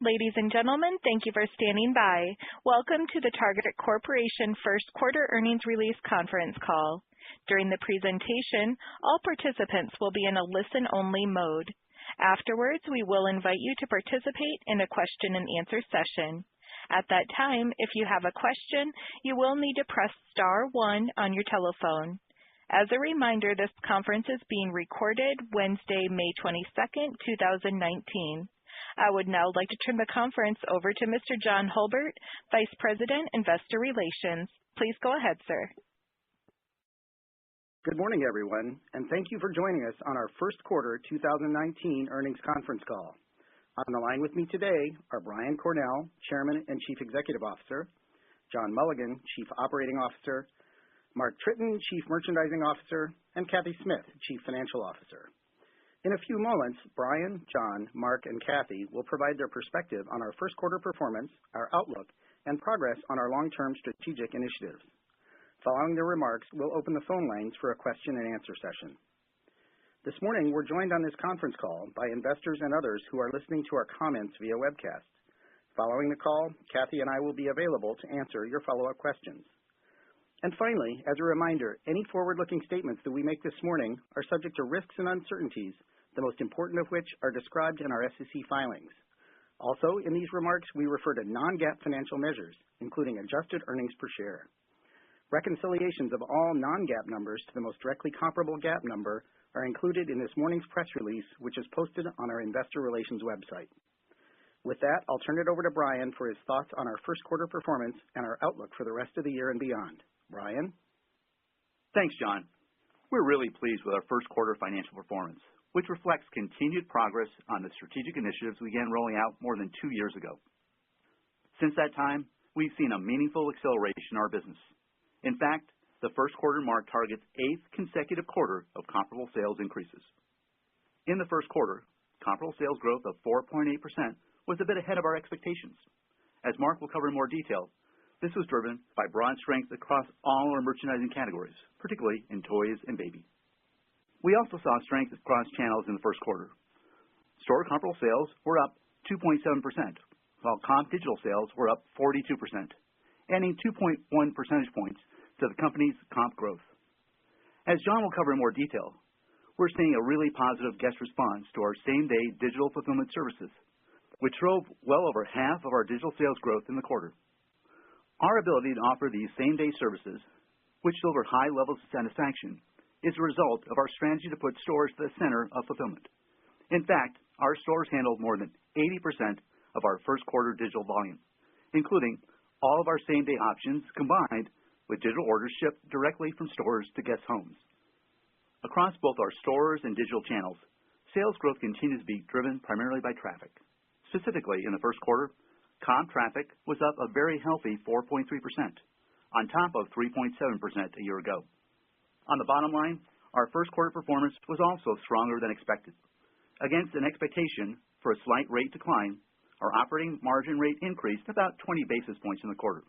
Ladies and gentlemen, thank you for standing by. Welcome to the Target Corporation First Quarter Earnings Release Conference Call. During the presentation, all participants will be in a listen-only mode. Afterwards, we will invite you to participate in a question-and-answer session. At that time, if you have a question, you will need to press star 1 on your telephone. As a reminder, this conference is being recorded Wednesday, May 22nd, 2019. I would now like to turn the conference over to Mr. John Hulbert, Vice President, Investor Relations. Please go ahead, sir. Good morning, everyone, and thank you for joining us on our first quarter 2019 earnings conference call. On the line with me today are Brian Cornell, Chairman and Chief Executive Officer, John Mulligan, Chief Operating Officer, Mark Tritton, Chief Merchandising Officer, and Kathy Smith, Chief Financial Officer. In a few moments, Brian, John, Mark, and Kathy will provide their perspective on our first quarter performance, our outlook, and progress on our long-term strategic initiatives. Following their remarks, we'll open the phone lines for a question-and-answer session. This morning, we're joined on this conference call by investors and others who are listening to our comments via webcast. Following the call, Kathy and I will be available to answer your follow-up questions. And finally, as a reminder, any forward-looking statements that we make this morning are subject to risks and uncertainties, the most important of which are described in our SEC filings. Also, in these remarks, we refer to non-GAAP financial measures, including adjusted earnings per share. Reconciliations of all non-GAAP numbers to the most directly comparable GAAP number are included in this morning's press release, which is posted on our Investor Relations website. With that, I'll turn it over to Brian for his thoughts on our first quarter performance and our outlook for the rest of the year and beyond. Brian? Thanks, John. We're really pleased with our first quarter financial performance, which reflects continued progress on the strategic initiatives we began rolling out more than 2 years ago. Since that time, we've seen a meaningful acceleration in our business. In fact, the first quarter marked Target's 8th consecutive quarter of comparable sales increases. In the first quarter, comparable sales growth of 4.8% was a bit ahead of our expectations. As Mark will cover in more detail, this was driven by broad strength across all our merchandising categories, particularly in toys and baby. We also saw strength across channels in the first quarter. Store comparable sales were up 2.7%, while comp digital sales were up 42%, adding 2.1 percentage points to the company's comp growth. As John will cover in more detail, we're seeing a really positive guest response to our same-day digital fulfillment services, which drove well over half of our digital sales growth in the quarter. Our ability to offer these same-day services, which deliver high levels of satisfaction, is a result of our strategy to put stores to the center of fulfillment. In fact, our stores handled more than 80% of our first quarter digital volume, including all of our same-day options combined with digital orders shipped directly from stores to guests' homes. Across both our stores and digital channels, sales growth continues to be driven primarily by traffic. Specifically, in the first quarter, comp traffic was up a very healthy 4.3%, on top of 3.7% a year ago. On the bottom line, our first quarter performance was also stronger than expected. Against an expectation for a slight rate decline, our operating margin rate increased about 20 basis points in the quarter.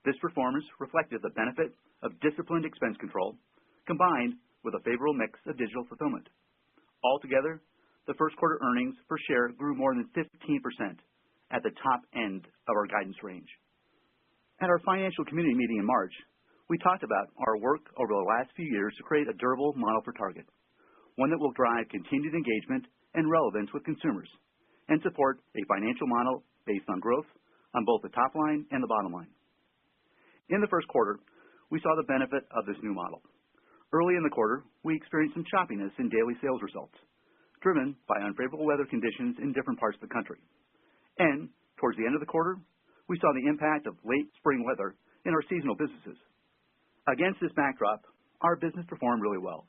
This performance reflected the benefit of disciplined expense control, combined with a favorable mix of digital fulfillment. Altogether, the first quarter earnings per share grew more than 15%, at the top end of our guidance range. At our financial community meeting in March, we talked about our work over the last few years to create a durable model for Target, one that will drive continued engagement and relevance with consumers, and support a financial model based on growth on both the top line and the bottom line. In the first quarter, we saw the benefit of this new model. Early in the quarter, we experienced some choppiness in daily sales results, driven by unfavorable weather conditions in different parts of the country. And towards the end of the quarter, we saw the impact of late spring weather in our seasonal businesses. Against this backdrop, our business performed really well,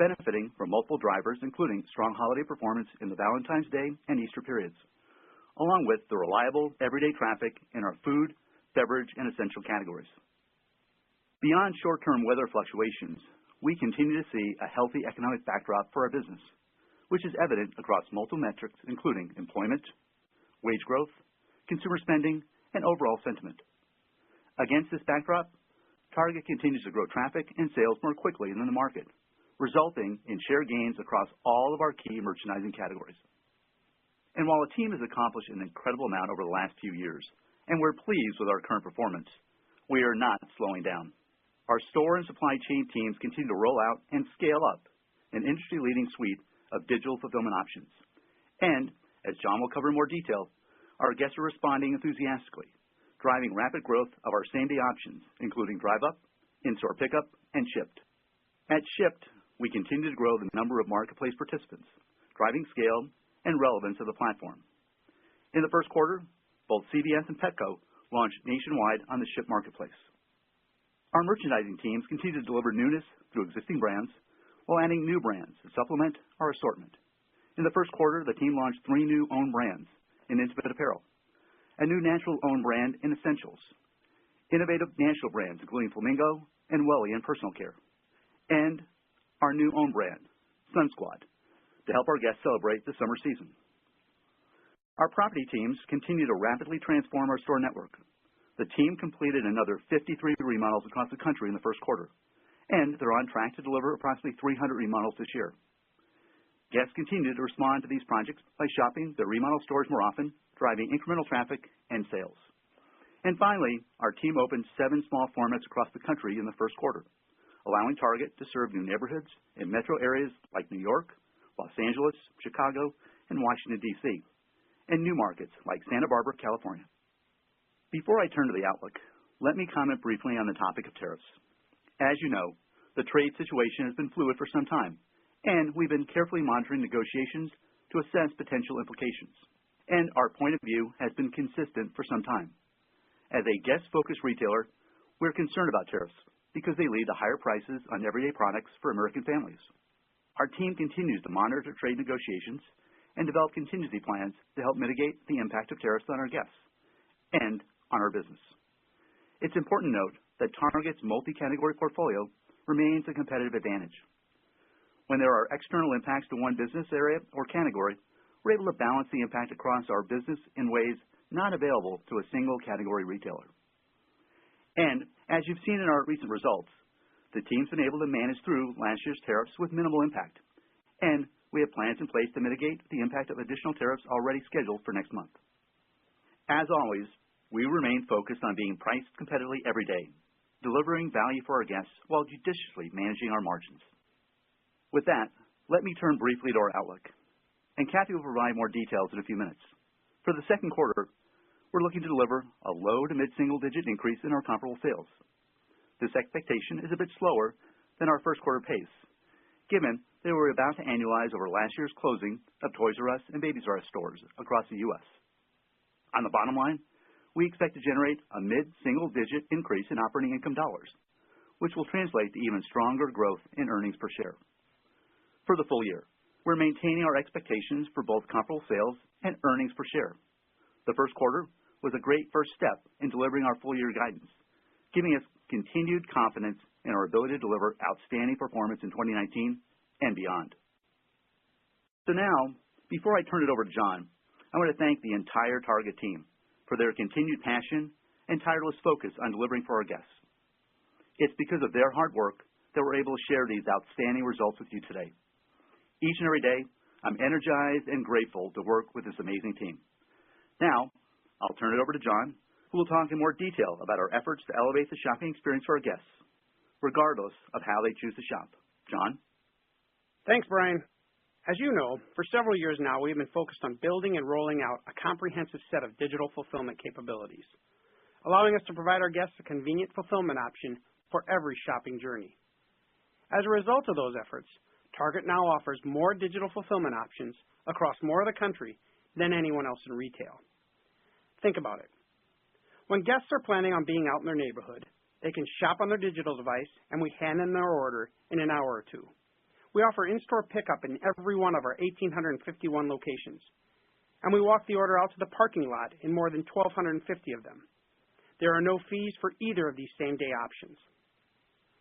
benefiting from multiple drivers, including strong holiday performance in the Valentine's Day and Easter periods, along with the reliable everyday traffic in our food, beverage, and essential categories. Beyond short-term weather fluctuations, we continue to see a healthy economic backdrop for our business, which is evident across multiple metrics, including employment, wage growth, consumer spending, and overall sentiment. Against this backdrop, Target continues to grow traffic and sales more quickly than the market, resulting in share gains across all of our key merchandising categories. And while the team has accomplished an incredible amount over the last few years, and we're pleased with our current performance, we are not slowing down. Our store and supply chain teams continue to roll out and scale up an industry-leading suite of digital fulfillment options. And, as John will cover in more detail, our guests are responding enthusiastically, driving rapid growth of our same-day options, including drive-up, in-store pickup, and Shipt. At Shipt, we continue to grow the number of marketplace participants, driving scale and relevance of the platform. In the first quarter, both CVS and Petco launched nationwide on the Shipt marketplace. Our merchandising teams continue to deliver newness through existing brands while adding new brands to supplement our assortment. In the first quarter, the team launched 3 new own brands in intimate apparel, a new natural own brand in essentials, innovative national brands including Flamingo and Welly in personal care, and our new own brand, Sun Squad, to help our guests celebrate the summer season. Our property teams continue to rapidly transform our store network. The team completed another 53 remodels across the country in the first quarter, and they're on track to deliver approximately 300 remodels this year. Guests continue to respond to these projects by shopping their remodel stores more often, driving incremental traffic and sales. And finally, our team opened 7 small formats across the country in the first quarter, allowing Target to serve new neighborhoods in metro areas like New York, Los Angeles, Chicago, and Washington, D.C., and new markets like Santa Barbara, California. Before I turn to the outlook, let me comment briefly on the topic of tariffs. As you know, the trade situation has been fluid for some time, and we've been carefully monitoring negotiations to assess potential implications. And our point of view has been consistent for some time. As a guest-focused retailer, we're concerned about tariffs because they lead to higher prices on everyday products for American families. Our team continues to monitor trade negotiations and develop contingency plans to help mitigate the impact of tariffs on our guests and on our business. It's important to note that Target's multi-category portfolio remains a competitive advantage. When there are external impacts to one business area or category, we're able to balance the impact across our business in ways not available to a single category retailer. And as you've seen in our recent results, the team's been able to manage through last year's tariffs with minimal impact, and we have plans in place to mitigate the impact of additional tariffs already scheduled for next month. As always, we remain focused on being priced competitively every day, delivering value for our guests while judiciously managing our margins. With that, let me turn briefly to our outlook, and Kathy will provide more details in a few minutes. For the second quarter, we're looking to deliver a low to mid-single-digit increase in our comparable sales. This expectation is a bit slower than our first quarter pace, given that we're about to annualize over last year's closing of Toys R Us and Babies R Us stores across the U.S. On the bottom line, we expect to generate a mid-single-digit increase in operating income dollars, which will translate to even stronger growth in earnings per share. For the full year, we're maintaining our expectations for both comparable sales and earnings per share. The first quarter was a great first step in delivering our full-year guidance, giving us continued confidence in our ability to deliver outstanding performance in 2019 and beyond. So now, before I turn it over to John, I want to thank the entire Target team for their continued passion and tireless focus on delivering for our guests. It's because of their hard work that we're able to share these outstanding results with you today. Each and every day, I'm energized and grateful to work with this amazing team. Now, I'll turn it over to John, who will talk in more detail about our efforts to elevate the shopping experience for our guests, regardless of how they choose to shop. John? Thanks, Brian. As you know, for several years now, we have been focused on building and rolling out a comprehensive set of digital fulfillment capabilities, allowing us to provide our guests a convenient fulfillment option for every shopping journey. As a result of those efforts, Target now offers more digital fulfillment options across more of the country than anyone else in retail. Think about it. When guests are planning on being out in their neighborhood, they can shop on their digital device and we hand them their order in an hour or two. We offer in-store pickup in every one of our 1,851 locations, and we walk the order out to the parking lot in more than 1,250 of them. There are no fees for either of these same-day options.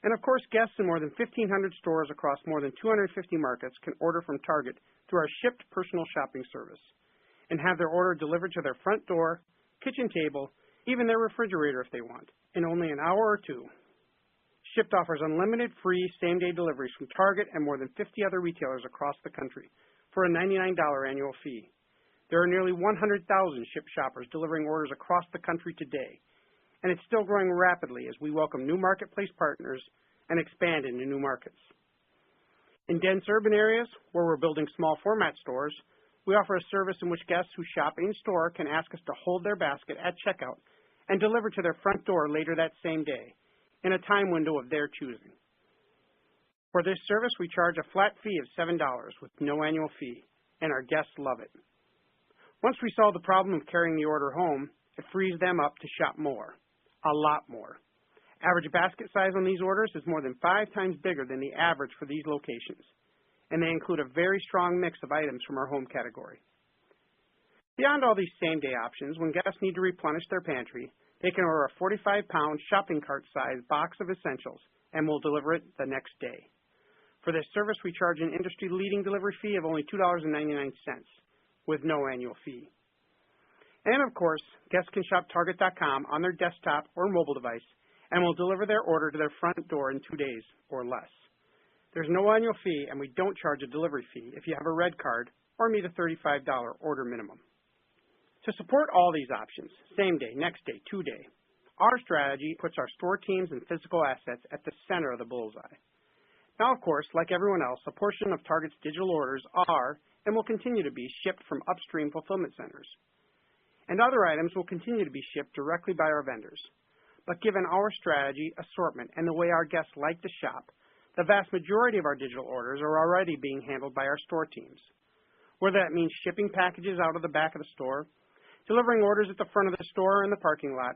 And of course, guests in more than 1,500 stores across more than 250 markets can order from Target through our Shipt personal shopping service and have their order delivered to their front door, kitchen table, even their refrigerator if they want, in only an hour or two. Shipt offers unlimited free same-day deliveries from Target and more than 50 other retailers across the country for a $99 annual fee. There are nearly 100,000 Shipt shoppers delivering orders across the country today, and it's still growing rapidly as we welcome new marketplace partners and expand into new markets. In dense urban areas where we're building small format stores, we offer a service in which guests who shop in-store can ask us to hold their basket at checkout and deliver to their front door later that same day in a time window of their choosing. For this service, we charge a flat fee of $7 with no annual fee, and our guests love it. Once we solve the problem of carrying the order home, it frees them up to shop more, a lot more. Average basket size on these orders is more than 5 times bigger than the average for these locations, and they include a very strong mix of items from our home category. Beyond all these same-day options, when guests need to replenish their pantry, they can order a 45-pound shopping cart-sized box of essentials, and we'll deliver it the next day. For this service, we charge an industry-leading delivery fee of only $2.99, with no annual fee. And of course, guests can shop Target.com on their desktop or mobile device, and we'll deliver their order to their front door in 2 days or less. There's no annual fee, and we don't charge a delivery fee if you have a red card or meet a $35 order minimum. To support all these options, same day, next day, 2-day, our strategy puts our store teams and physical assets at the center of the bullseye. Now, of course, like everyone else, a portion of Target's digital orders are and will continue to be shipped from upstream fulfillment centers. And other items will continue to be shipped directly by our vendors. But given our strategy, assortment, and the way our guests like to shop, the vast majority of our digital orders are already being handled by our store teams. Whether that means shipping packages out of the back of the store, delivering orders at the front of the store or in the parking lot,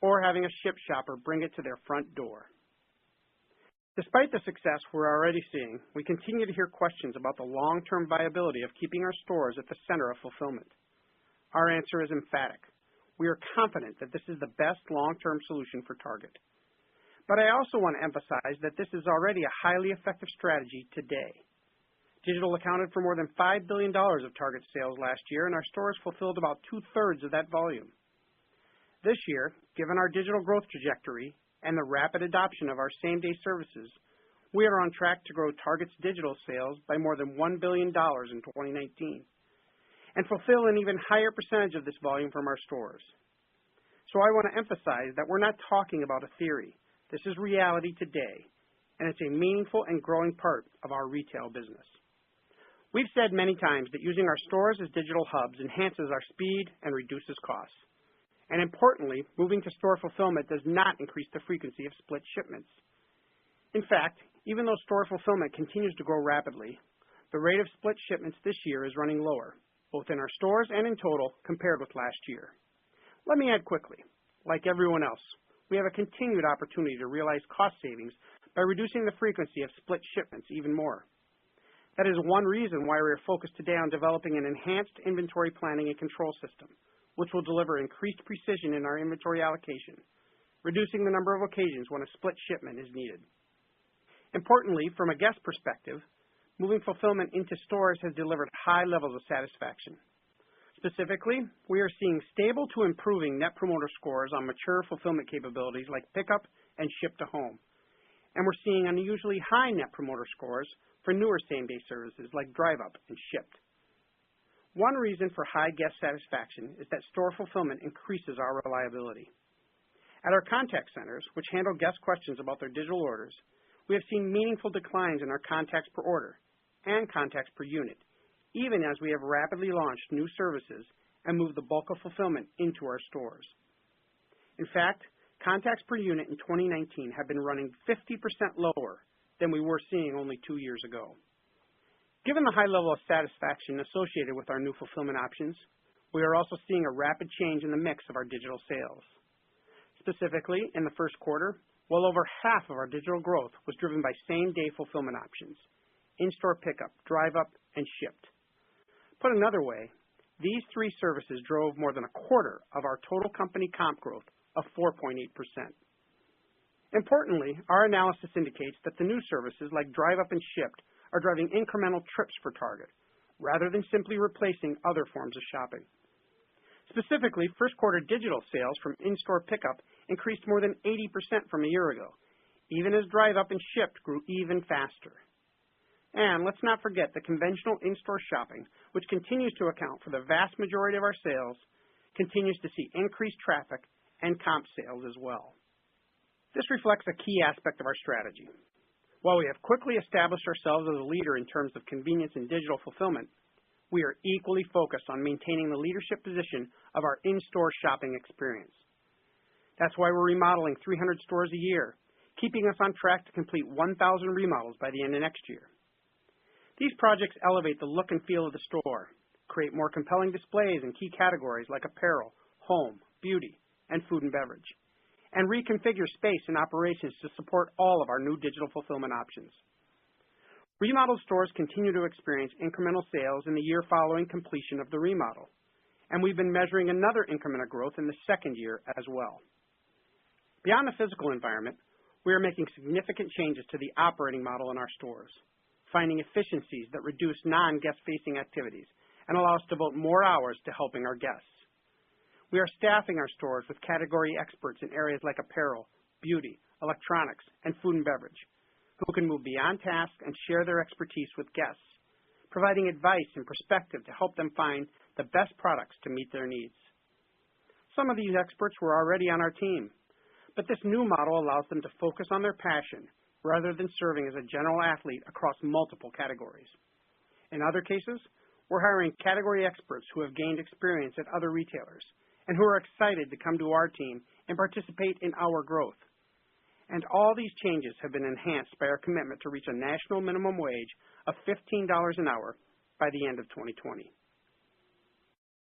or having a Shipt shopper bring it to their front door. Despite the success we're already seeing, we continue to hear questions about the long-term viability of keeping our stores at the center of fulfillment. Our answer is emphatic. We are confident that this is the best long-term solution for Target. But I also want to emphasize that this is already a highly effective strategy today. Digital accounted for more than $5 billion of Target sales last year, and our stores fulfilled about 2/3 of that volume. This year, given our digital growth trajectory and the rapid adoption of our same-day services, we are on track to grow Target's digital sales by more than $1 billion in 2019 and fulfill an even higher percentage of this volume from our stores. So I want to emphasize that we're not talking about a theory. This is reality today, and it's a meaningful and growing part of our retail business. We've said many times that using our stores as digital hubs enhances our speed and reduces costs. And importantly, moving to store fulfillment does not increase the frequency of split shipments. In fact, even though store fulfillment continues to grow rapidly, the rate of split shipments this year is running lower, both in our stores and in total compared with last year. Let me add quickly, like everyone else, we have a continued opportunity to realize cost savings by reducing the frequency of split shipments even more. That is one reason why we are focused today on developing an enhanced inventory planning and control system, which will deliver increased precision in our inventory allocation, reducing the number of occasions when a split shipment is needed. Importantly, from a guest perspective, moving fulfillment into stores has delivered high levels of satisfaction. Specifically, we are seeing stable to improving Net Promoter Scores on mature fulfillment capabilities like pickup and ship to home. And we're seeing unusually high Net Promoter Scores for newer same-day services like Drive Up and Shipt. One reason for high guest satisfaction is that store fulfillment increases our reliability. At our contact centers, which handle guest questions about their digital orders, we have seen meaningful declines in our contacts per order and contacts per unit, even as we have rapidly launched new services and moved the bulk of fulfillment into our stores. In fact, contacts per unit in 2019 have been running 50% lower than we were seeing only 2 years ago. Given the high level of satisfaction associated with our new fulfillment options, we are also seeing a rapid change in the mix of our digital sales. Specifically, in the first quarter, well over half of our digital growth was driven by same-day fulfillment options, in-store pickup, Drive Up, and Shipt. Put another way, these 3 services drove more than a quarter of our total company comp growth of 4.8%. Importantly, our analysis indicates that the new services like Drive Up and Shipt are driving incremental trips for Target, rather than simply replacing other forms of shopping. Specifically, first quarter digital sales from in-store pickup increased more than 80% from a year ago, even as Drive Up and Shipt grew even faster. And let's not forget the conventional in-store shopping, which continues to account for the vast majority of our sales, continues to see increased traffic and comp sales as well. This reflects a key aspect of our strategy. While we have quickly established ourselves as a leader in terms of convenience and digital fulfillment, we are equally focused on maintaining the leadership position of our in-store shopping experience. That's why we're remodeling 300 stores a year, keeping us on track to complete 1,000 remodels by the end of next year. These projects elevate the look and feel of the store, create more compelling displays in key categories like apparel, home, beauty, and food and beverage, and reconfigure space and operations to support all of our new digital fulfillment options. Remodeled stores continue to experience incremental sales in the year following completion of the remodel, and we've been measuring another increment of growth in the second year as well. Beyond the physical environment, we are making significant changes to the operating model in our stores, finding efficiencies that reduce non-guest-facing activities and allow us to devote more hours to helping our guests. We are staffing our stores with category experts in areas like apparel, beauty, electronics, and food and beverage, who can move beyond task and share their expertise with guests, providing advice and perspective to help them find the best products to meet their needs. Some of these experts were already on our team, but this new model allows them to focus on their passion rather than serving as a general athlete across multiple categories. In other cases, we're hiring category experts who have gained experience at other retailers and who are excited to come to our team and participate in our growth. And all these changes have been enhanced by our commitment to reach a national minimum wage of $15 an hour by the end of 2020.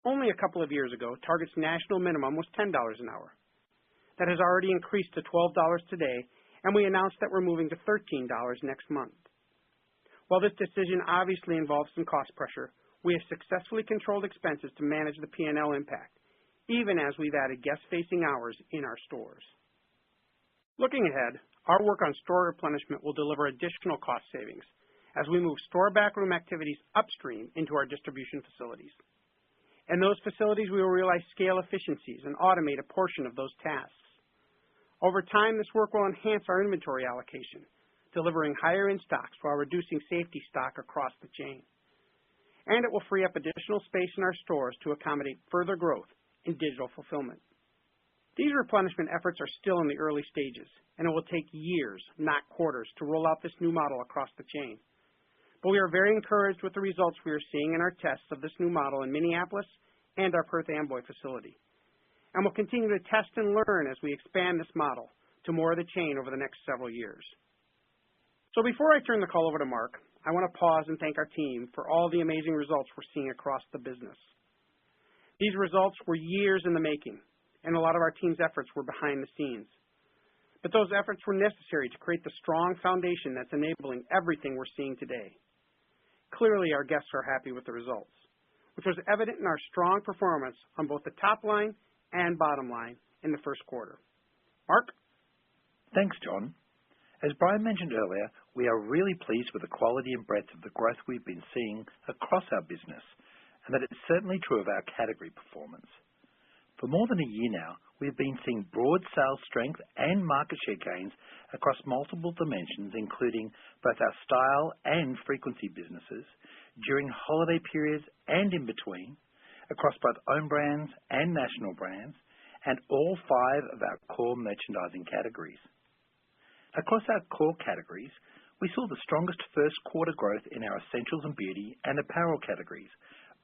Only a couple of years ago, Target's national minimum was $10 an hour. That has already increased to $12 today, and we announced that we're moving to $13 next month. While this decision obviously involves some cost pressure, we have successfully controlled expenses to manage the P&L impact, even as we've added guest-facing hours in our stores. Looking ahead, our work on store replenishment will deliver additional cost savings as we move store backroom activities upstream into our distribution facilities. In those facilities, we will realize scale efficiencies and automate a portion of those tasks. Over time, this work will enhance our inventory allocation, delivering higher in-stocks while reducing safety stock across the chain. And it will free up additional space in our stores to accommodate further growth in digital fulfillment. These replenishment efforts are still in the early stages, and it will take years, not quarters, to roll out this new model across the chain. But we are very encouraged with the results we are seeing in our tests of this new model in Minneapolis and our Perth Amboy facility. And we'll continue to test and learn as we expand this model to more of the chain over the next several years. So before I turn the call over to Mark, I want to pause and thank our team for all the amazing results we're seeing across the business. These results were years in the making, and a lot of our team's efforts were behind the scenes. But those efforts were necessary to create the strong foundation that's enabling everything we're seeing today. Clearly, our guests are happy with the results, which was evident in our strong performance on both the top line and bottom line in the first quarter. Mark? Thanks, John. As Brian mentioned earlier, we are really pleased with the quality and breadth of the growth we've been seeing across our business, and that it's certainly true of our category performance. For more than a year now, we've been seeing broad sales strength and market share gains across multiple dimensions, including both our style and frequency businesses, during holiday periods and in between, across both own brands and national brands, and all 5 of our core merchandising categories. Across our core categories, we saw the strongest first quarter growth in our essentials and beauty and apparel categories,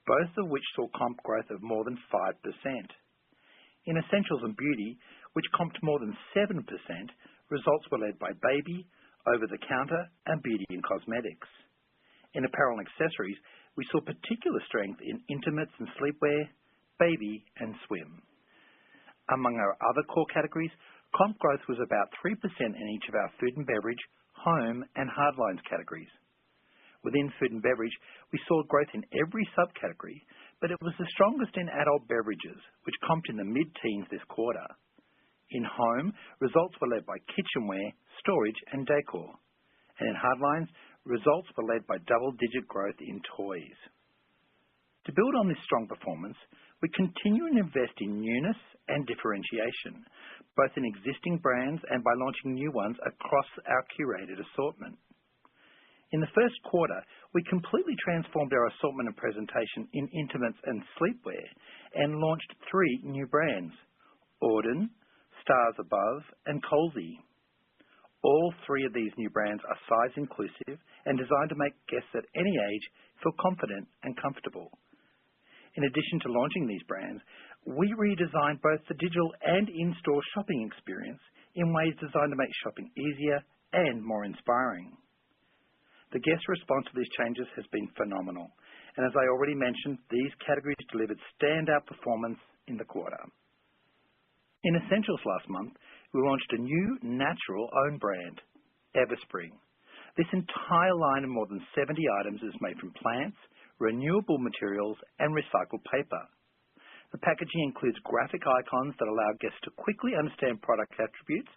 both of which saw comp growth of more than 5%. In essentials and beauty, which comped more than 7%, results were led by baby, over-the-counter, and beauty and cosmetics. In apparel and accessories, we saw particular strength in intimates and sleepwear, baby, and swim. Among our other core categories, comp growth was about 3% in each of our food and beverage, home, and hardlines categories. Within food and beverage, we saw growth in every subcategory, but it was the strongest in adult beverages, which comped in the mid-teens this quarter. In home, results were led by kitchenware, storage, and decor. And in hardlines, results were led by double-digit growth in toys. To build on this strong performance, we continue to invest in newness and differentiation, both in existing brands and by launching new ones across our curated assortment. In the first quarter, we completely transformed our assortment and presentation in intimates and sleepwear and launched 3 new brands, Auden, Stars Above, and Colsey. All 3 of these new brands are size inclusive and designed to make guests at any age feel confident and comfortable. In addition to launching these brands, we redesigned both the digital and in-store shopping experience in ways designed to make shopping easier and more inspiring. The guest response to these changes has been phenomenal, and as I already mentioned, these categories delivered standout performance in the quarter. In Essentials last month, we launched a new natural own brand, Everspring. This entire line of more than 70 items is made from plants, renewable materials, and recycled paper. The packaging includes graphic icons that allow guests to quickly understand product attributes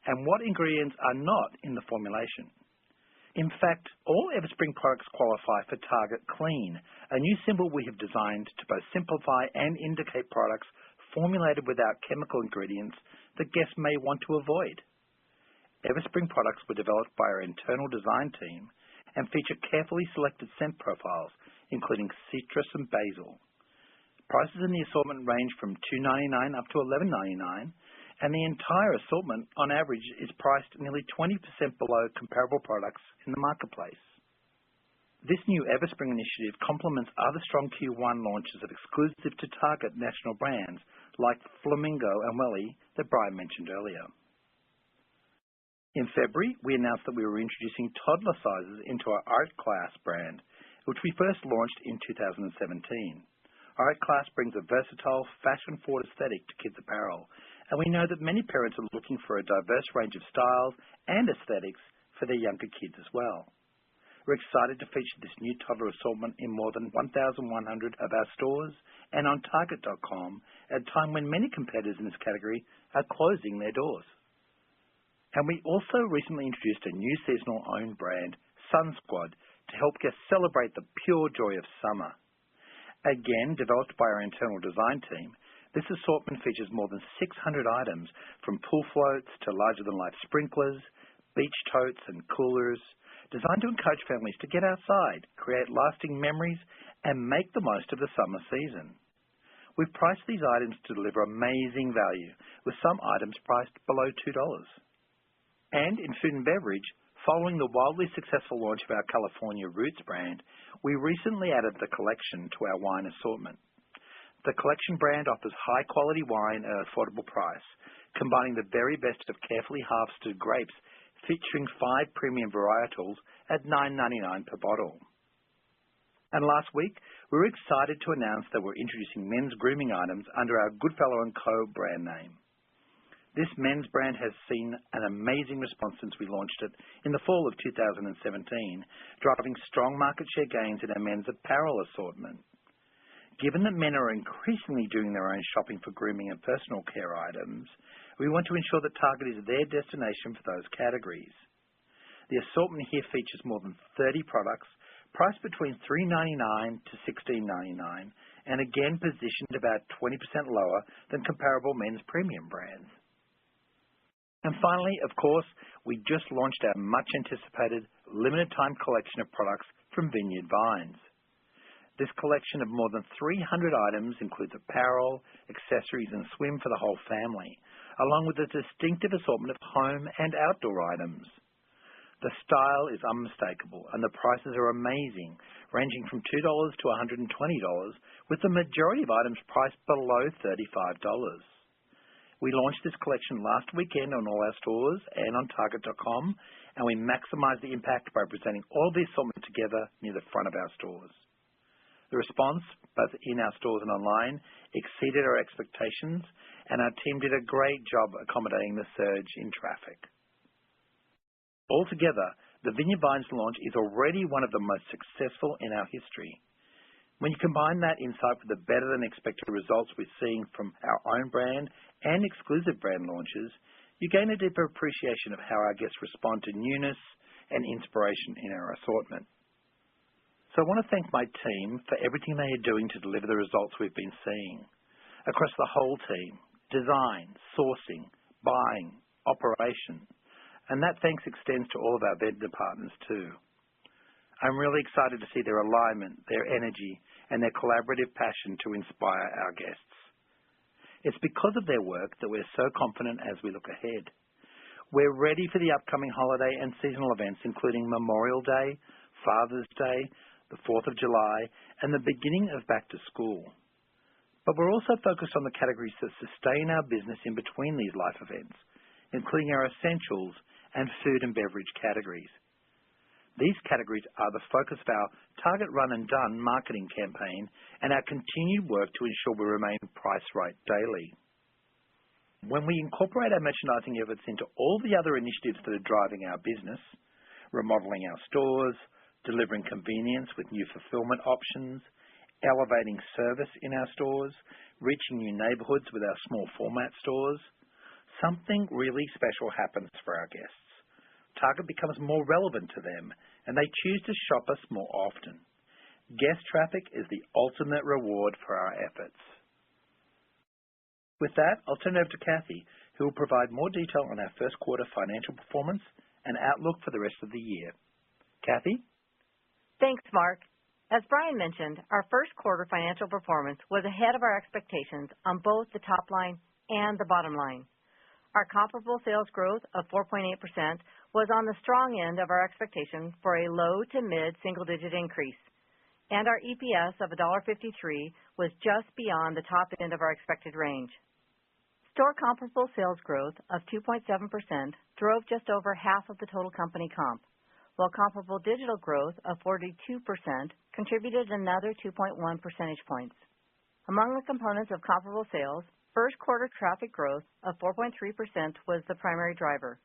and what ingredients are not in the formulation. In fact, all Everspring products qualify for Target Clean, a new symbol we have designed to both simplify and indicate products formulated without chemical ingredients that guests may want to avoid. Everspring products were developed by our internal design team and feature carefully selected scent profiles, including citrus and basil. Prices in the assortment range from $2.99 up to $11.99, and the entire assortment, on average, is priced nearly 20% below comparable products in the marketplace. This new Everspring initiative complements other strong Q1 launches of exclusive to Target national brands like Flamingo and Welly that Brian mentioned earlier. In February, we announced that we were introducing toddler sizes into our Art Class brand, which we first launched in 2017. Art Class brings a versatile, fashion-forward aesthetic to kids' apparel, and we know that many parents are looking for a diverse range of styles and aesthetics for their younger kids as well. We're excited to feature this new toddler assortment in more than 1,100 of our stores and on Target.com at a time when many competitors in this category are closing their doors. And we also recently introduced a new seasonal owned brand, Sun Squad, to help guests celebrate the pure joy of summer. Again, developed by our internal design team, this assortment features more than 600 items, from pool floats to larger-than-life sprinklers, beach totes and coolers, designed to encourage families to get outside, create lasting memories, and make the most of the summer season. We've priced these items to deliver amazing value, with some items priced below $2. And in food and beverage, following the wildly successful launch of our California Roots brand, we recently added the Collection to our wine assortment. The Collection brand offers high-quality wine at an affordable price, combining the very best of carefully harvested grapes, featuring 5 premium varietals at $9.99 per bottle. And last week, we were excited to announce that we're introducing men's grooming items under our Goodfellow & Co. brand name. This men's brand has seen an amazing response since we launched it in the fall of 2017, driving strong market share gains in our men's apparel assortment. Given that men are increasingly doing their own shopping for grooming and personal care items, we want to ensure that Target is their destination for those categories. The assortment here features more than 30 products, priced between $3.99 to $16.99, and again positioned about 20% lower than comparable men's premium brands. And finally, of course, we just launched our much-anticipated limited-time collection of products from Vineyard Vines. This collection of more than 300 items includes apparel, accessories, and swim for the whole family, along with a distinctive assortment of home and outdoor items. The style is unmistakable, and the prices are amazing, ranging from $2 to $120, with the majority of items priced below $35. We launched this collection last weekend on all our stores and on Target.com, and we maximized the impact by presenting all the assortment together near the front of our stores. The response, both in our stores and online, exceeded our expectations, and our team did a great job accommodating the surge in traffic. Altogether, the Vineyard Vines launch is already one of the most successful in our history. When you combine that insight with the better-than-expected results we're seeing from our own brand and exclusive brand launches, you gain a deeper appreciation of how our guests respond to newness and inspiration in our assortment. So I want to thank my team for everything they are doing to deliver the results we've been seeing. Across the whole team, design, sourcing, buying, operation, and that thanks extends to all of our vendor partners too. I'm really excited to see their alignment, their energy, and their collaborative passion to inspire our guests. It's because of their work that we're so confident as we look ahead. We're ready for the upcoming holiday and seasonal events, including Memorial Day, Father's Day, the 4th of July, and the beginning of back to school. But we're also focused on the categories that sustain our business in between these life events, including our essentials and food and beverage categories. These categories are the focus of our Target Run and Done marketing campaign and our continued work to ensure we remain price right daily. When we incorporate our merchandising efforts into all the other initiatives that are driving our business, remodeling our stores, delivering convenience with new fulfillment options, elevating service in our stores, reaching new neighborhoods with our small format stores, something really special happens for our guests. Target becomes more relevant to them, and they choose to shop us more often. Guest traffic is the ultimate reward for our efforts. With that, I'll turn it over to Kathy, who will provide more detail on our first quarter financial performance and outlook for the rest of the year. Kathy? Thanks, Mark. As Brian mentioned, our first quarter financial performance was ahead of our expectations on both the top line and the bottom line. Our comparable sales growth of 4.8% was on the strong end of our expectation for a low to mid single-digit increase, and our EPS of $1.53 was just beyond the top end of our expected range. Store comparable sales growth of 2.7% drove just over half of the total company comp, while comparable digital growth of 42% contributed another 2.1 percentage points. Among the components of comparable sales, first quarter traffic growth of 4.3% was the primary driver,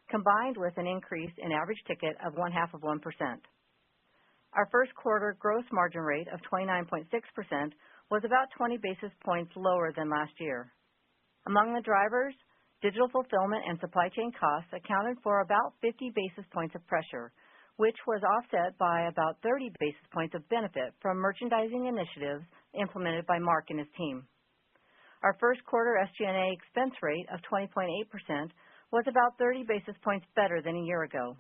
combined with an increase in average ticket of 0.5%. Our first quarter gross margin rate of 29.6% was about 20 basis points lower than last year. Among the drivers, digital fulfillment and supply chain costs accounted for about 50 basis points of pressure, which was offset by about 30 basis points of benefit from merchandising initiatives implemented by Mark and his team. Our first quarter SG&A expense rate of 20.8% was about 30 basis points better than a year ago.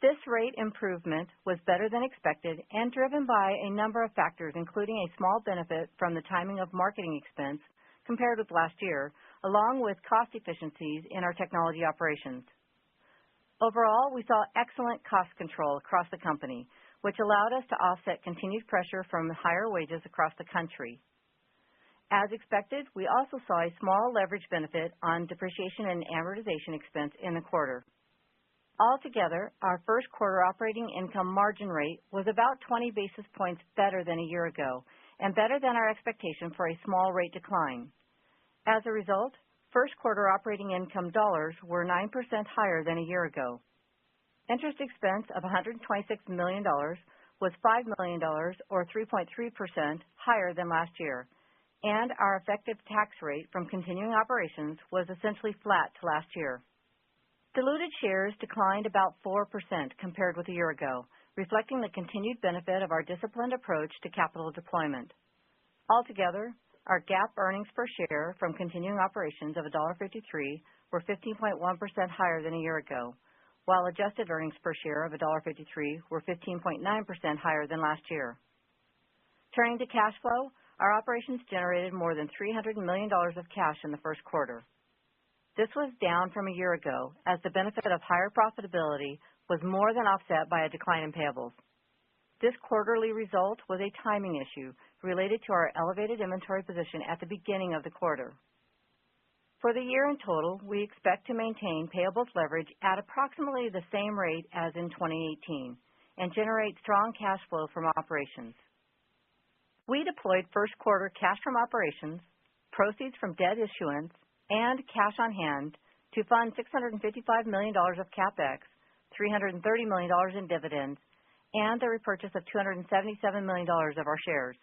This rate improvement was better than expected and driven by a number of factors, including a small benefit from the timing of marketing expense compared with last year, along with cost efficiencies in our technology operations. Overall, we saw excellent cost control across the company, which allowed us to offset continued pressure from higher wages across the country. As expected, we also saw a small leverage benefit on depreciation and amortization expense in the quarter. Altogether, our first quarter operating income margin rate was about 20 basis points better than a year ago and better than our expectation for a small rate decline. As a result, first quarter operating income dollars were 9% higher than a year ago. Interest expense of $126 million was $5 million, or 3.3% higher than last year, and our effective tax rate from continuing operations was essentially flat to last year. Diluted shares declined about 4% compared with a year ago, reflecting the continued benefit of our disciplined approach to capital deployment. Altogether, our GAAP earnings per share from continuing operations of $1.53 were 15.1% higher than a year ago, while adjusted earnings per share of $1.53 were 15.9% higher than last year. Turning to cash flow, our operations generated more than $300 million of cash in the first quarter. This was down from a year ago, as the benefit of higher profitability was more than offset by a decline in payables. This quarterly result was a timing issue related to our elevated inventory position at the beginning of the quarter. For the year in total, we expect to maintain payables leverage at approximately the same rate as in 2018 and generate strong cash flow from operations. We deployed first quarter cash from operations, proceeds from debt issuance, and cash on hand to fund $655 million of CapEx, $330 million in dividends, and the repurchase of $277 million of our shares.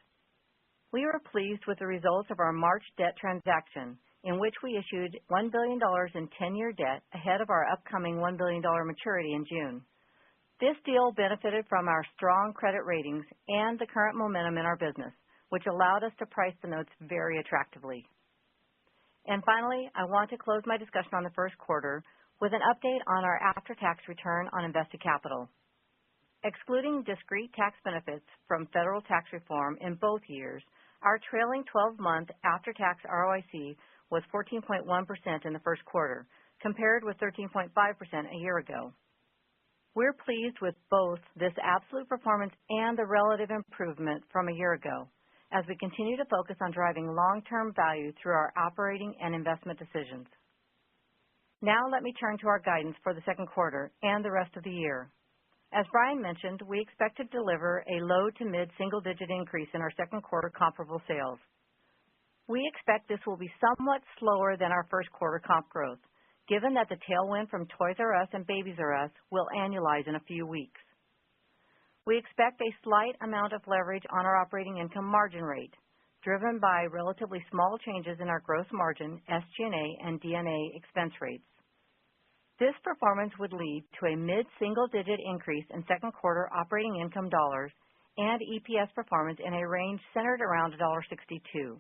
We were pleased with the results of our March debt transaction, in which we issued $1 billion in 10-year debt ahead of our upcoming $1 billion maturity in June. This deal benefited from our strong credit ratings and the current momentum in our business, which allowed us to price the notes very attractively. And finally, I want to close my discussion on the first quarter with an update on our after-tax return on invested capital. Excluding discrete tax benefits from federal tax reform in both years, our trailing 12-month after-tax ROIC was 14.1% in the first quarter, compared with 13.5% a year ago. We're pleased with both this absolute performance and the relative improvement from a year ago, as we continue to focus on driving long-term value through our operating and investment decisions. Now let me turn to our guidance for the second quarter and the rest of the year. As Brian mentioned, we expect to deliver a low to mid-single-digit increase in our second quarter comparable sales. We expect this will be somewhat slower than our first quarter comp growth, given that the tailwind from Toys R Us and Babies R Us will annualize in a few weeks. We expect a slight amount of leverage on our operating income margin rate, driven by relatively small changes in our gross margin, SG&A, and D&A expense rates. This performance would lead to a mid-single-digit increase in second quarter operating income dollars and EPS performance in a range centered around $1.62.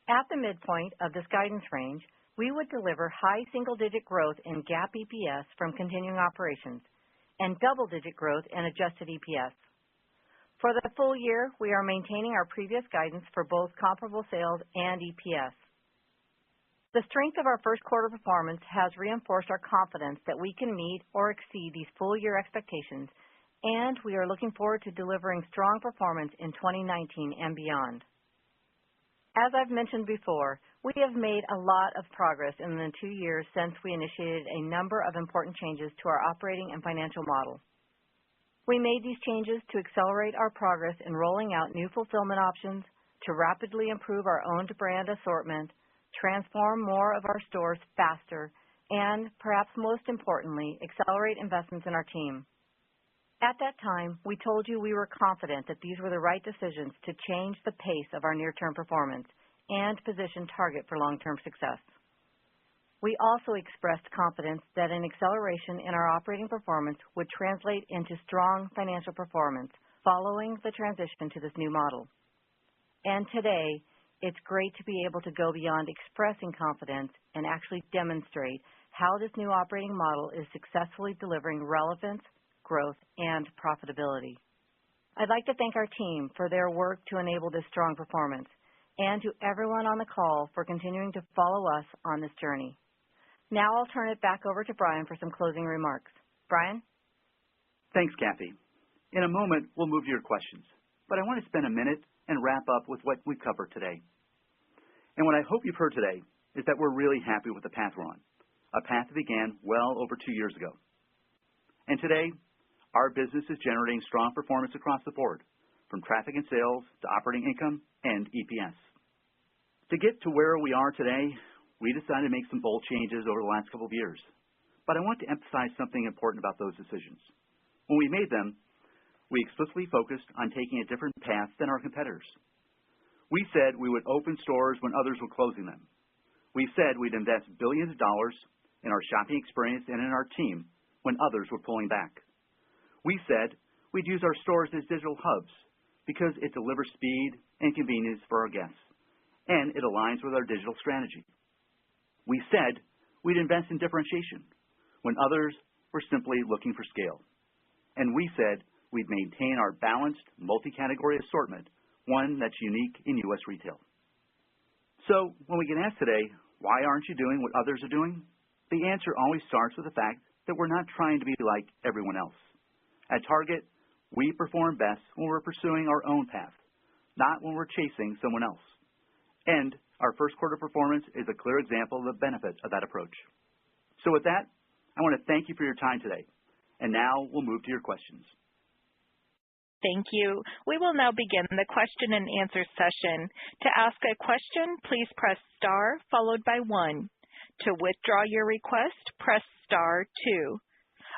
At the midpoint of this guidance range, we would deliver high single-digit growth in GAAP EPS from continuing operations and double-digit growth in adjusted EPS. For the full year, we are maintaining our previous guidance for both comparable sales and EPS. The strength of our first quarter performance has reinforced our confidence that we can meet or exceed these full-year expectations, and we are looking forward to delivering strong performance in 2019 and beyond. As I've mentioned before, we have made a lot of progress in the 2 years since we initiated a number of important changes to our operating and financial model. We made these changes to accelerate our progress in rolling out new fulfillment options, to rapidly improve our owned brand assortment, transform more of our stores faster, and, perhaps most importantly, accelerate investments in our team. At that time, we told you we were confident that these were the right decisions to change the pace of our near-term performance and position Target for long-term success. We also expressed confidence that an acceleration in our operating performance would translate into strong financial performance following the transition to this new model. And today, it's great to be able to go beyond expressing confidence and actually demonstrate how this new operating model is successfully delivering relevance, growth, and profitability. I'd like to thank our team for their work to enable this strong performance, and to everyone on the call for continuing to follow us on this journey. Now I'll turn it back over to Brian for some closing remarks. Brian? Thanks, Kathy. In a moment, we'll move to your questions, but I want to spend a minute and wrap up with what we covered today. And what I hope you've heard today is that we're really happy with the path we're on, a path that began well over 2 years ago. And today, our business is generating strong performance across the board, from traffic and sales to operating income and EPS. To get to where we are today, we decided to make some bold changes over the last couple of years. But I want to emphasize something important about those decisions. When we made them, we explicitly focused on taking a different path than our competitors. We said we would open stores when others were closing them. We said we'd invest billions of dollars in our shopping experience and in our team when others were pulling back. We said we'd use our stores as digital hubs because it delivers speed and convenience for our guests, and it aligns with our digital strategy. We said we'd invest in differentiation when others were simply looking for scale. And we said we'd maintain our balanced, multi-category assortment, one that's unique in U.S. retail. So when we get asked today, why aren't you doing what others are doing? The answer always starts with the fact that we're not trying to be like everyone else. At Target, we perform best when we're pursuing our own path, not when we're chasing someone else. And our first quarter performance is a clear example of the benefit of that approach. So with that, I want to thank you for your time today. And now we'll move to your questions. Thank you. We will now begin the question and answer session. To ask a question, please press star followed by 1. To withdraw your request, press star 2.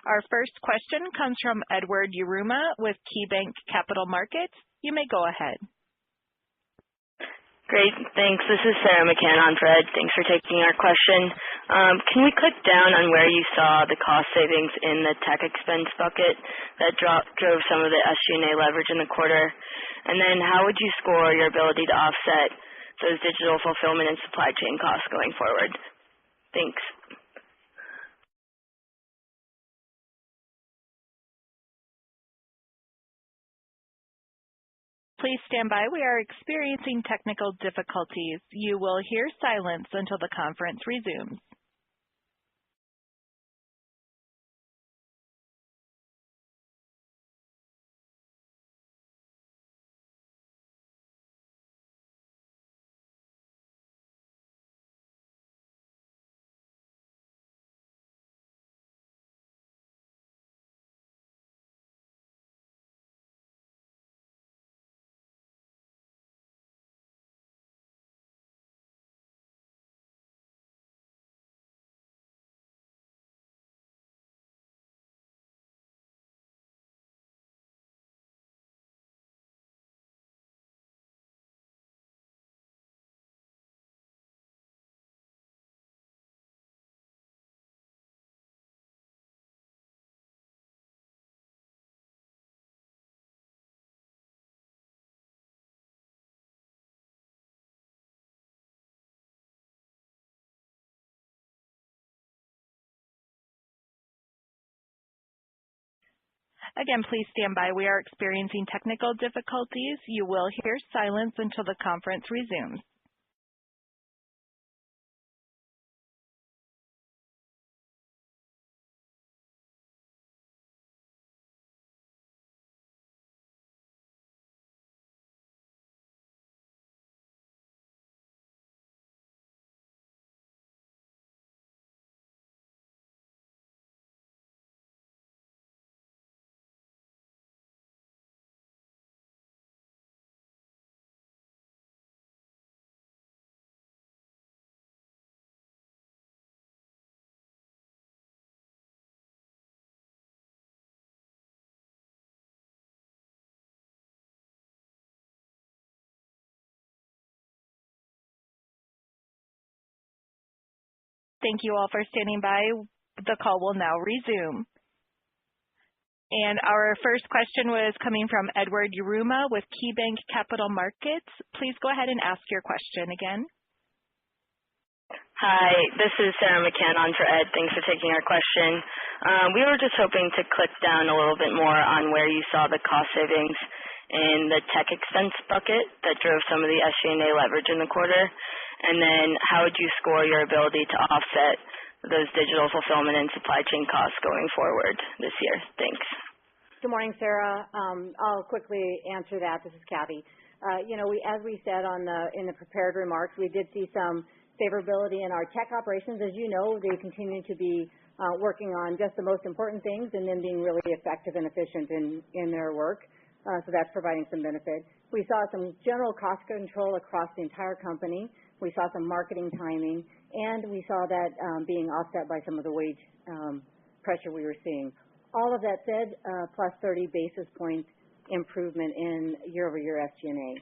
Our first question comes from Edward Yruma with KeyBanc Capital Markets. You may go ahead. Great, thanks. This is Sarah McCann on for Ed. Thanks for taking our question. Can we click down on where you saw the cost savings in the tech expense bucket that drove some of the SG&A leverage in the quarter? And then how would you score your ability to offset those digital fulfillment and supply chain costs going forward? Thanks. Please stand by. We are experiencing technical difficulties. You will hear silence until the conference resumes. Again, please stand by. We are experiencing technical difficulties. You will hear silence until the conference resumes. Thank you all for standing by. The call will now resume. And our first question was coming from Edward Yruma with KeyBanc Capital Markets. Please go ahead and ask your question again. Hi, this is Sarah McCann on for Ed. Thanks for taking our question. We were just hoping to click down a little bit more on where you saw the cost savings in the tech expense bucket that drove some of the SG&A leverage in the quarter. And then how would you score your ability to offset those digital fulfillment and supply chain costs going forward this year? Thanks. Good morning, Sarah. I'll quickly answer that. This is Kathy. As we said in the prepared remarks, we did see some favorability in our tech operations. As you know, they continue to be working on just the most important things and then being really effective and efficient in their work. So that's providing some benefit. We saw some general cost control across the entire company. We saw some marketing timing, and we saw that being offset by some of the wage pressure we were seeing. All of that said, plus 30 basis points improvement in year-over-year SG&A.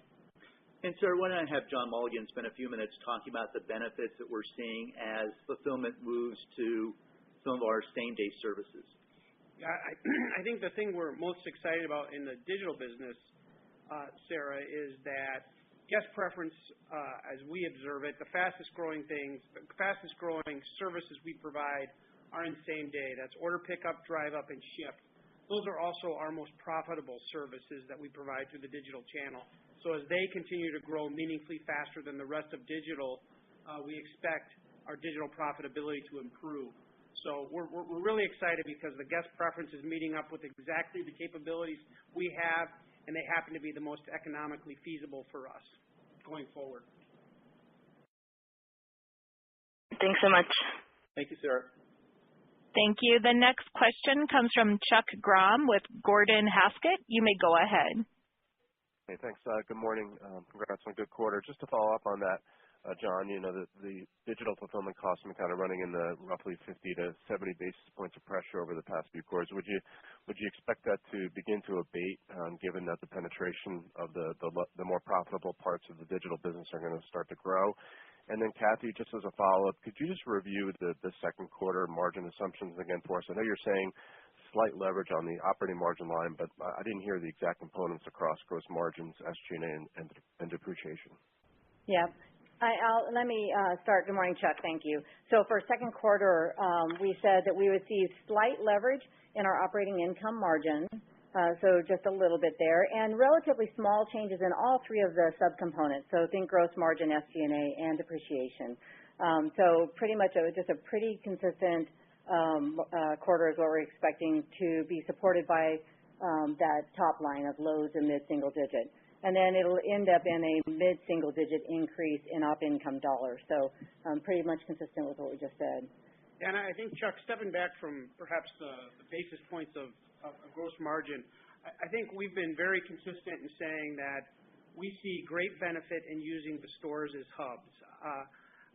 And sir, why don't I have John Mulligan spend a few minutes talking about the benefits that we're seeing as fulfillment moves to some of our same-day services. Yeah, I think the thing we're most excited about in the digital business, Sarah, is that guest preference, as we observe it, the fastest growing services we provide are in same day. That's order pickup, drive up, and ship. Those are also our most profitable services that we provide through the digital channel. So as they continue to grow meaningfully faster than the rest of digital, we expect our digital profitability to improve. So we're really excited because the guest preference is meeting up with exactly the capabilities we have, and they happen to be the most economically feasible for us going forward. Thanks so much. Thank you, Sarah. Thank you. The next question comes from Chuck Grom with Gordon Haskett. You may go ahead. Hey, thanks. Good morning. Congrats on a good quarter. Just to follow up on that, John, the digital fulfillment costs have been kind of running in the roughly 50 to 70 basis points of pressure over the past few quarters. Would you expect that to begin to abate, given that the penetration of the more profitable parts of the digital business are going to start to grow? And then, Kathy, just as a follow-up, could you just review the second quarter margin assumptions again for us? I know you're saying slight leverage on the operating margin line, but I didn't hear the exact components across gross margins, SG&A, and depreciation. Yeah. Let me start. Good morning, Chuck. Thank you. So for second quarter, we said that we would see slight leverage in our operating income margin. So just a little bit there, and relatively small changes in all three of the subcomponents. So think gross margin, SG&A, and depreciation. So pretty much just a pretty consistent quarter is what we're expecting to be supported by that top line of low to mid-single digit. And then it'll end up in a mid-single digit increase in op income dollars. So pretty much consistent with what we just said. And I think, Chuck, stepping back from perhaps the basis points of gross margin, I think we've been very consistent in saying that we see great benefit in using the stores as hubs.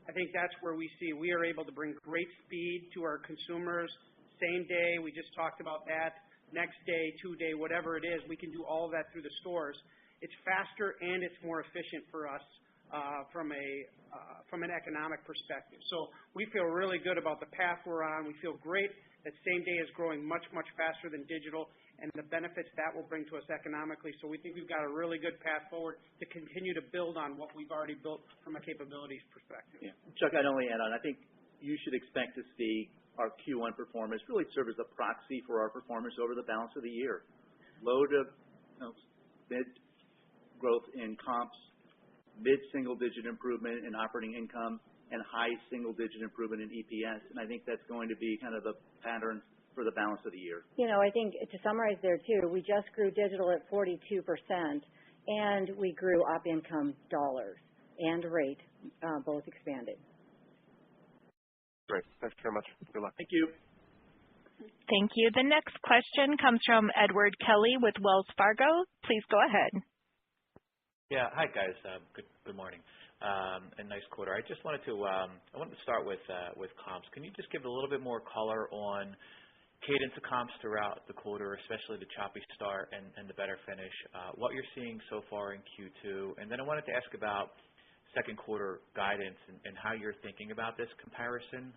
I think that's where we are able to bring great speed to our consumers. Same day, we just talked about that. Next day, 2-day, whatever it is, we can do all of that through the stores. It's faster and it's more efficient for us from an economic perspective. So we feel really good about the path we're on. We feel great that same day is growing much, much faster than digital and the benefits that will bring to us economically. So we think we've got a really good path forward to continue to build on what we've already built from a capabilities perspective. Yeah. Chuck, I'd only add on, I think you should expect to see our Q1 performance really serve as a proxy for our performance over the balance of the year. Low to mid growth in comps, mid-single-digit improvement in operating income, and high single-digit improvement in EPS. And I think that's going to be kind of the pattern for the balance of the year. I think to summarize there, too, we just grew digital at 42%, and we grew op income dollars and rate, both expanded. Great. Thanks very much. Good luck. Thank you. Thank you. The next question comes from Edward Kelly with Wells Fargo. Please go ahead. Yeah. Hi, guys. Good morning. And nice quarter. I just wanted to start with comps. Can you just give a little bit more color on cadence of comps throughout the quarter, especially the choppy start and the better finish, what you're seeing so far in Q2? And then I wanted to ask about second quarter guidance and how you're thinking about this comparison.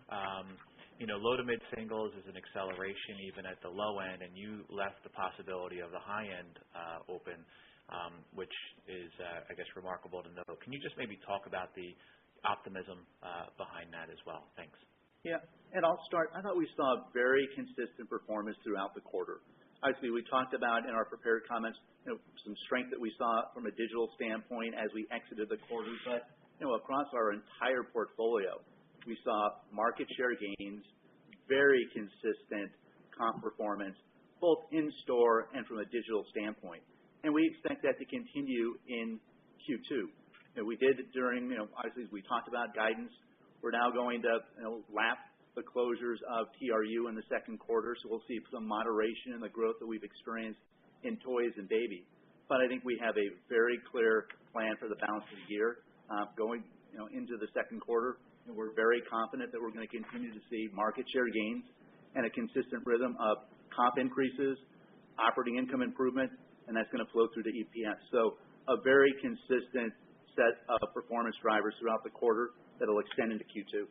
Low to mid singles is an acceleration even at the low end, and you left the possibility of the high end open, which is, I guess, remarkable to know. Can you just maybe talk about the optimism behind that as well? Thanks. Yeah, and I'll start. I thought we saw very consistent performance throughout the quarter. Obviously, we talked about in our prepared comments some strength that we saw from a digital standpoint as we exited the quarter. But across our entire portfolio, we saw market share gains, very consistent comp performance, both in store and from a digital standpoint. And we expect that to continue in Q2. We did during, obviously, as we talked about guidance, we're now going to lap the closures of TRU in the second quarter, so we'll see some moderation in the growth that we've experienced in toys and baby. But I think we have a very clear plan for the balance of the year going into the second quarter. And we're very confident that we're going to continue to see market share gains and a consistent rhythm of comp increases, operating income improvement, and that's going to flow through to EPS. So a very consistent set of performance drivers throughout the quarter that will extend into Q2.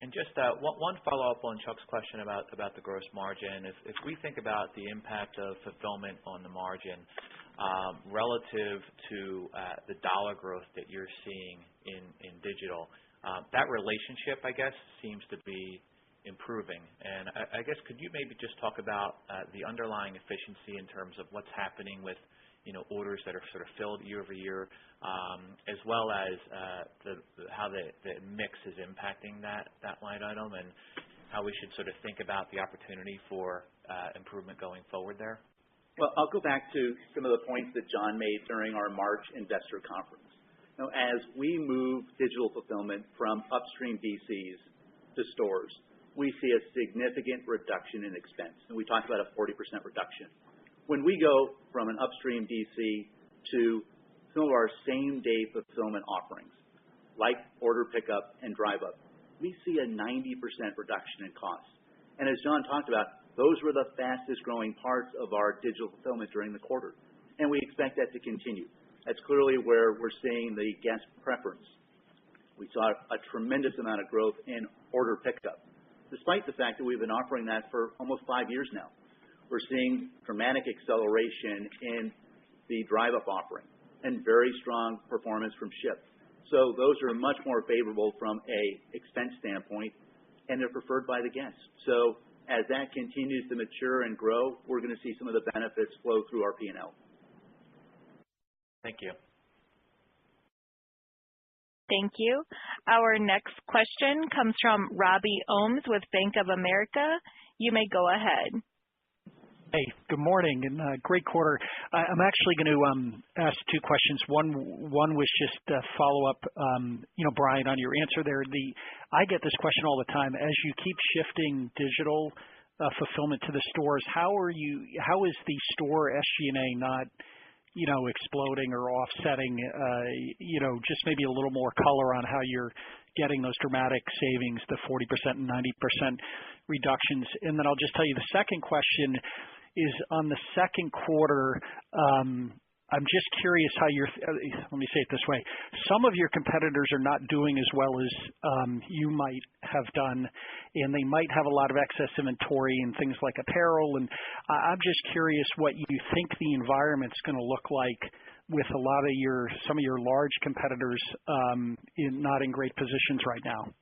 And just one follow-up on Chuck's question about the gross margin. If we think about the impact of fulfillment on the margin relative to the dollar growth that you're seeing in digital, that relationship, I guess, seems to be improving. And I guess could you maybe just talk about the underlying efficiency in terms of what's happening with orders that are sort of filled year over year, as well as how the mix is impacting that line item, and how we should sort of think about the opportunity for improvement going forward there? Well, I'll go back to some of the points that John made during our March investor conference. As we move digital fulfillment from upstream DCs to stores, we see a significant reduction in expense. And we talked about a 40% reduction. When we go from an upstream DC to some of our same-day fulfillment offerings, like order pickup and drive-up, we see a 90% reduction in costs. And as John talked about, those were the fastest-growing parts of our digital fulfillment during the quarter. And we expect that to continue. That's clearly where we're seeing the guest preference. We saw a tremendous amount of growth in order pickup, despite the fact that we've been offering that for almost 5 years now. We're seeing dramatic acceleration in the drive-up offering and very strong performance from Shipt. So those are much more favorable from a expense standpoint, and they're preferred by the guests. So as that continues to mature and grow, we're going to see some of the benefits flow through our P&L. Thank you. Thank you. Our next question comes from Robbie Ohmes with Bank of America. You may go ahead. Hey, good morning, and great quarter. I'm actually going to ask two questions. One was just a follow-up, Brian, on your answer there. I get this question all the time. As you keep shifting digital fulfillment to the stores, how is the store SG&A not exploding or offsetting, just maybe a little more color on how you're getting those dramatic savings, the 40% and 90% reductions. And then I'll just tell you the second question is on the second quarter. I'm just curious how let me say it this way. Some of your competitors are not doing as well as you might have done, and they might have a lot of excess inventory and things like apparel. And I'm just curious what you think the environment's going to look like with some of your large competitors not in great positions right now.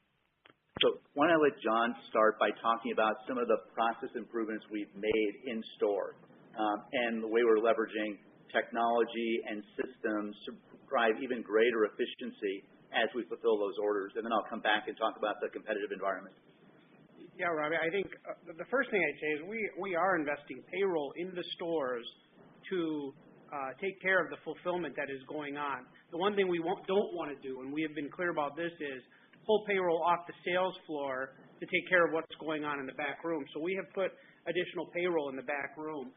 So why don't I let John start by talking about some of the process improvements we've made in store and the way we're leveraging technology and systems to drive even greater efficiency as we fulfill those orders. And then I'll come back and talk about the competitive environment. Yeah, Robbie, I think the first thing I'd say is we are investing payroll in the stores to take care of the fulfillment that is going on. The one thing we don't want to do, and we have been clear about this, is pull payroll off the sales floor to take care of what's going on in the back room. So we have put additional payroll in the back room.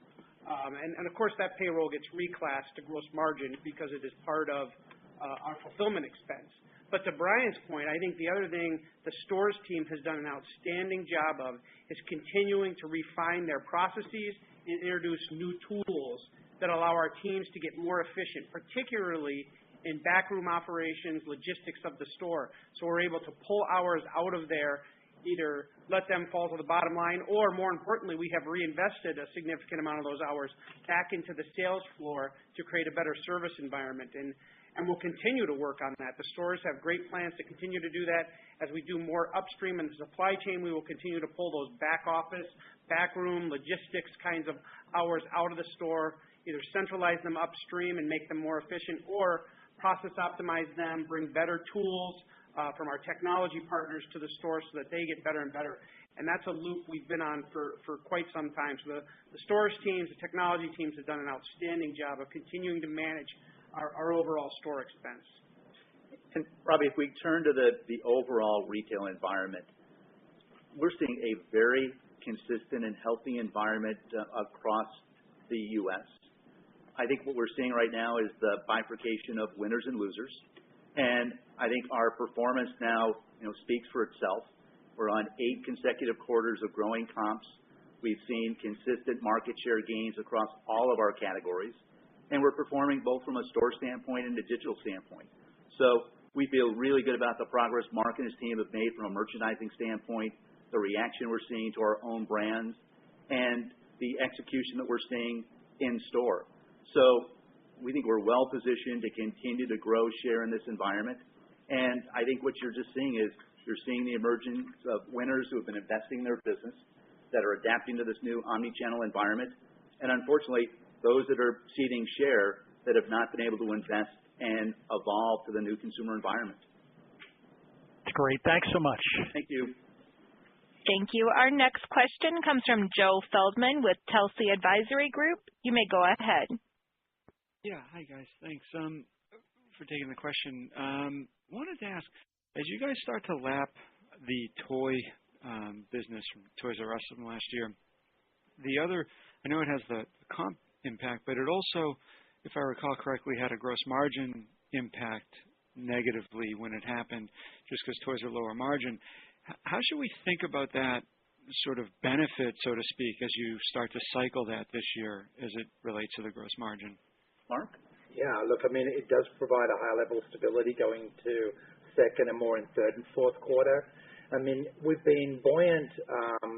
And of course, that payroll gets reclassed to gross margin because it is part of our fulfillment expense. But to Brian's point, I think the other thing the stores team has done an outstanding job of is continuing to refine their processes and introduce new tools that allow our teams to get more efficient, particularly in backroom operations, logistics of the store. So we're able to pull hours out of there, either let them fall to the bottom line, or more importantly, we have reinvested a significant amount of those hours back into the sales floor to create a better service environment. And we'll continue to work on that. The stores have great plans to continue to do that. As we do more upstream in the supply chain, we will continue to pull those back office, backroom, logistics kinds of hours out of the store, either centralize them upstream and make them more efficient, or process optimize them, bring better tools from our technology partners to the store so that they get better and better. And that's a loop we've been on for quite some time. So the stores teams, the technology teams have done an outstanding job of continuing to manage our overall store expense. And Robbie, if we turn to the overall retail environment, we're seeing a very consistent and healthy environment across the U.S. I think what we're seeing right now is the bifurcation of winners and losers. And I think our performance now, speaks for itself. We're on 8 consecutive quarters of growing comps. We've seen consistent market share gains across all of our categories. And we're performing both from a store standpoint and a digital standpoint. So we feel really good about the progress Mark and his team have made from a merchandising standpoint, the reaction we're seeing to our own brands, and the execution that we're seeing in store. So we think we're well positioned to continue to grow share in this environment. And I think what you're just seeing is you're seeing the emergence of winners who have been investing in their business, that are adapting to this new omni-channel environment. And unfortunately, those that are ceding share that have not been able to invest and evolve to the new consumer environment. That's great. Thanks so much. Thank you. Thank you. Our next question comes from Joe Feldman with Telsey Advisory Group. You may go ahead. Yeah. Hi, guys. Thanks for taking the question. Wanted to ask, as you guys start to lap the toy business from Toys R Us from last year, I know it has the comp impact, but it also, if I recall correctly, had a gross margin impact negatively when it happened, just because toys are lower margin. How should we think about that sort of benefit, so to speak, as you start to cycle that this year as it relates to the gross margin? Mark? Yeah, look, I mean, it does provide a high level of stability going to second and more in third and fourth quarter. I mean, we've been buoyant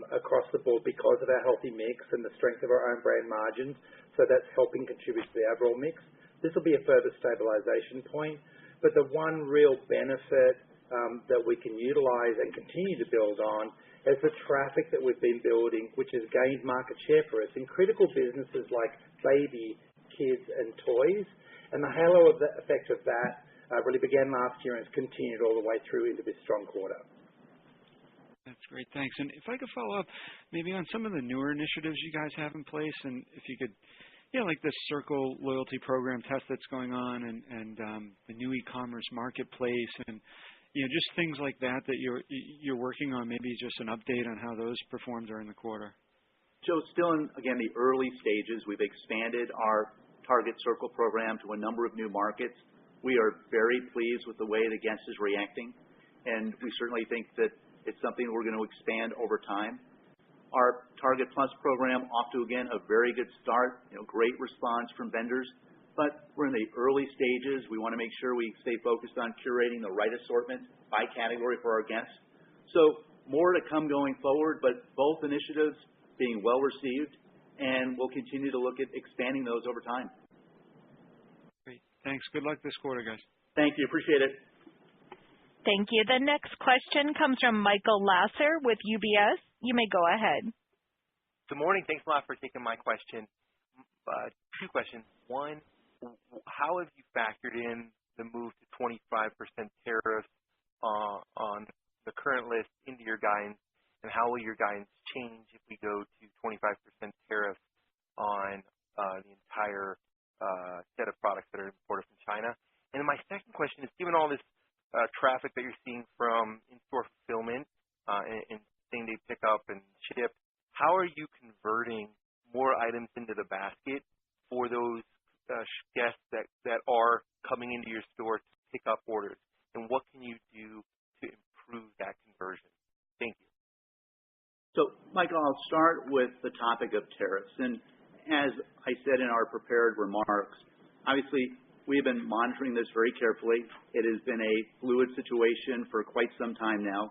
across the board because of our healthy mix and the strength of our own brand margins, so that's helping contribute to the overall mix. This will be a further stabilization point, but the one real benefit that we can utilize and continue to build on as the traffic that we've been building, which has gained market share for us in critical businesses like baby, kids, and toys. And the halo effect of that really began last year and has continued all the way through into this strong quarter. That's great. Thanks. And if I could follow up maybe on some of the newer initiatives you guys have in place, and if you could, like the Circle loyalty program test that's going on and the new e-commerce marketplace and, just things like that you're working on, maybe just an update on how those performed during the quarter. Joe, still in, again, the early stages. We've expanded our Target Circle program to a number of new markets. We are very pleased with the way the guest is reacting, and we certainly think that it's something we're going to expand over time. Our Target Plus program off to, again, a very good start, great response from vendors. But we're in the early stages. We want to make sure we stay focused on curating the right assortment by category for our guests. So more to come going forward, but both initiatives being well received, and we'll continue to look at expanding those over time. Great. Thanks. Good luck this quarter, guys. Thank you. Appreciate it. Thank you. The next question comes from Michael Lasser with UBS. You may go ahead. Good morning. Thanks a lot for taking my question. Two questions. One, how have you factored in the move to 25% tariffs on the current list into your guidance, and how will your guidance change if we go to 25% tariffs on the entire set of products that are imported from China? And then my second question is, given all this traffic that you're seeing from in-store fulfillment and same-day pickup and ship, how are you converting more items into the basket for those guests that are coming into your store to pick up orders? And what can you do to improve that conversion? Thank you. So, Michael, I'll start with the topic of tariffs. And as I said in our prepared remarks, obviously, we have been monitoring this very carefully. It has been a fluid situation for quite some time now.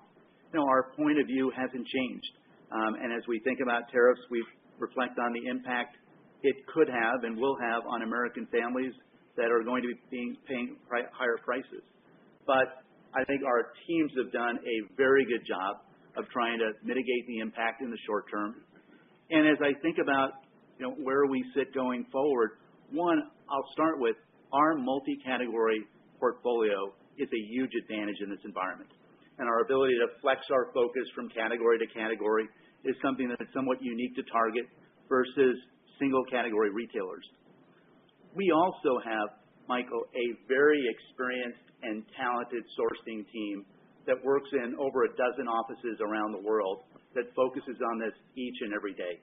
Our point of view hasn't changed. And as we think about tariffs, we reflect on the impact it could have and will have on American families that are going to be paying higher prices. But I think our teams have done a very good job of trying to mitigate the impact in the short term. And as I think about where we sit going forward, one, I'll start with our multi-category portfolio is a huge advantage in this environment. And our ability to flex our focus from category to category is something that's somewhat unique to Target versus single category retailers. We also have, Michael, a very experienced and talented sourcing team that works in over a dozen offices around the world that focuses on this each and every day.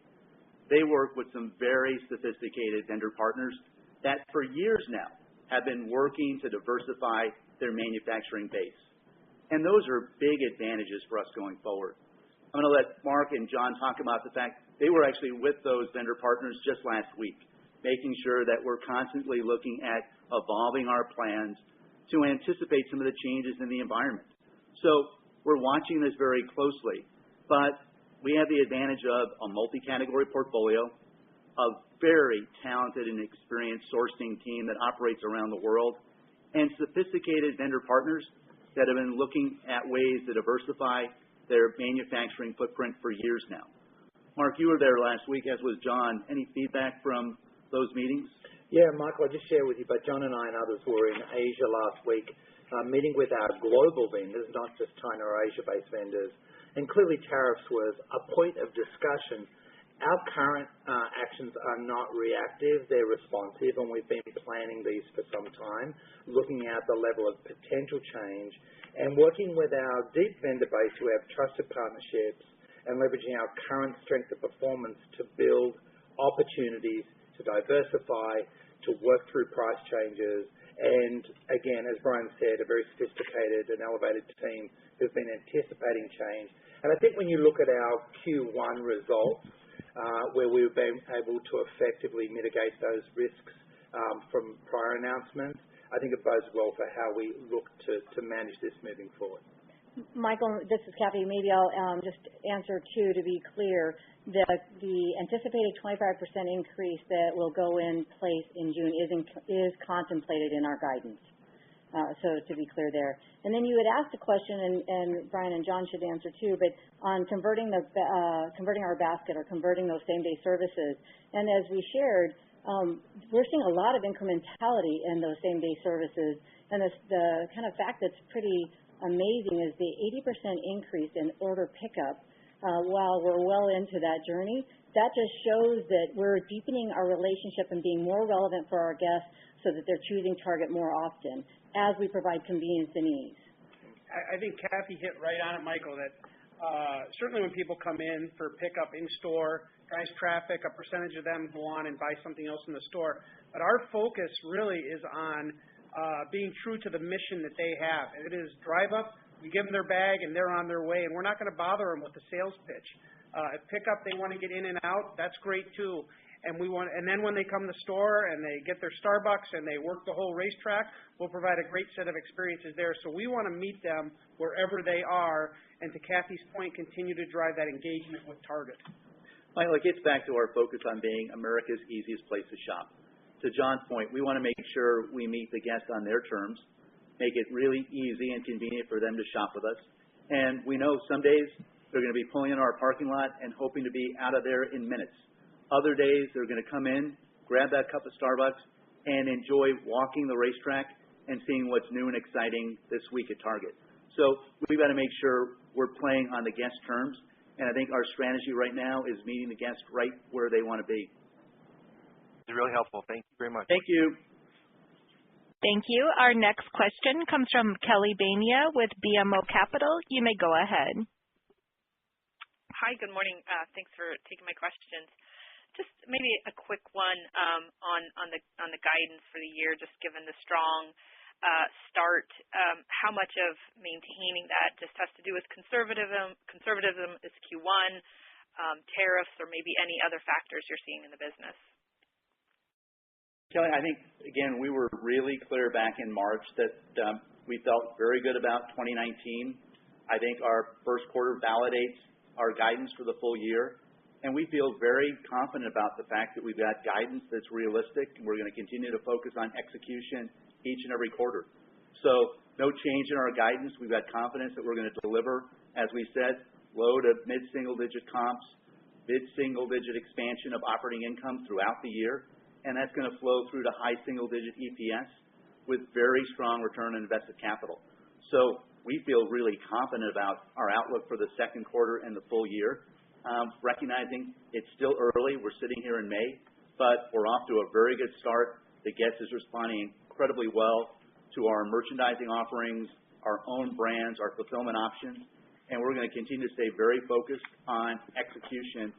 They work with some very sophisticated vendor partners that for years now have been working to diversify their manufacturing base. And those are big advantages for us going forward. I'm going to let Mark and John talk about the fact they were actually with those vendor partners just last week, making sure that we're constantly looking at evolving our plans to anticipate some of the changes in the environment. So we're watching this very closely, but we have the advantage of a multi-category portfolio, a very talented and experienced sourcing team that operates around the world, and sophisticated vendor partners that have been looking at ways to diversify their manufacturing footprint for years now. Mark, you were there last week, as was John. Any feedback from those meetings? Yeah, Michael, I'll just share with you, but John and I and others were in Asia last week, meeting with our global vendors, not just China or Asia-based vendors. And clearly tariffs was a point of discussion. Our current actions are not reactive, they're responsive, and we've been planning these for some time, looking at the level of potential change and working with our deep vendor base who have trusted partnerships and leveraging our current strength of performance to build opportunities to diversify, to work through price changes. And again, as Brian said, a very sophisticated and elevated team who've been anticipating change. And I think when you look at our Q1 results, where we've been able to effectively mitigate those risks from prior announcements, I think it bodes well for how we look to manage this moving forward. Michael, this is Kathy. Maybe I'll just answer two to be clear. That the anticipated 25% increase that will go in place in June is contemplated in our guidance. So to be clear there. And then you had asked a question, and Brian and John should answer too, but on converting our basket or converting those same-day services. And as we shared, we're seeing a lot of incrementality in those same-day services. And the kind of fact that's pretty amazing is the 80% increase in order pickup while we're well into that journey. That just shows that we're deepening our relationship and being more relevant for our guests so that they're choosing Target more often as we provide convenience and ease. I think Kathy hit right on it, Michael, that certainly when people come in for pickup in store, drives traffic, a percentage of them go on and buy something else in the store. But our focus really is on being true to the mission that they have. It is drive up, we give them their bag, and they're on their way. And we're not going to bother them with the sales pitch. At pickup, they want to get in and out. That's great, too. And then when they come to the store and they get their Starbucks and they work the whole racetrack, we'll provide a great set of experiences there. So we want to meet them wherever they are, and to Kathy's point, continue to drive that engagement with Target. Michael, it gets back to our focus on being America's easiest place to shop. To John's point, we want to make sure we meet the guests on their terms, make it really easy and convenient for them to shop with us. And we know some days they're going to be pulling in our parking lot and hoping to be out of there in minutes. Other days, they're going to come in, grab that cup of Starbucks, and enjoy walking the racetrack and seeing what's new and exciting this week at Target. So we've got to make sure we're playing on the guest terms, and I think our strategy right now is meeting the guest right where they want to be. It's really helpful. Thank you very much. Thank you. Thank you. Our next question comes from Kelly Bania with BMO Capital. You may go ahead. Hi, good morning. Thanks for taking my questions. Just maybe a quick one on the guidance for the year, just given the strong start. How much of maintaining that just has to do with conservatism is Q1, tariffs, or maybe any other factors you're seeing in the business? Kelly, I think, again, we were really clear back in March that we felt very good about 2019. I think our first quarter validates our guidance for the full year. And we feel very confident about the fact that we've got guidance that's realistic, and we're going to continue to focus on execution each and every quarter. So no change in our guidance. We've got confidence that we're going to deliver, as we said, low to mid-single-digit comps, mid-single-digit expansion of operating income throughout the year, and that's going to flow through to high single-digit EPS with very strong return on invested capital. So we feel really confident about our outlook for the second quarter and the full year. Recognizing it's still early, we're sitting here in May, but we're off to a very good start. The guest is responding incredibly well to our merchandising offerings, our own brands, our fulfillment options, and we're going to continue to stay very focused on execution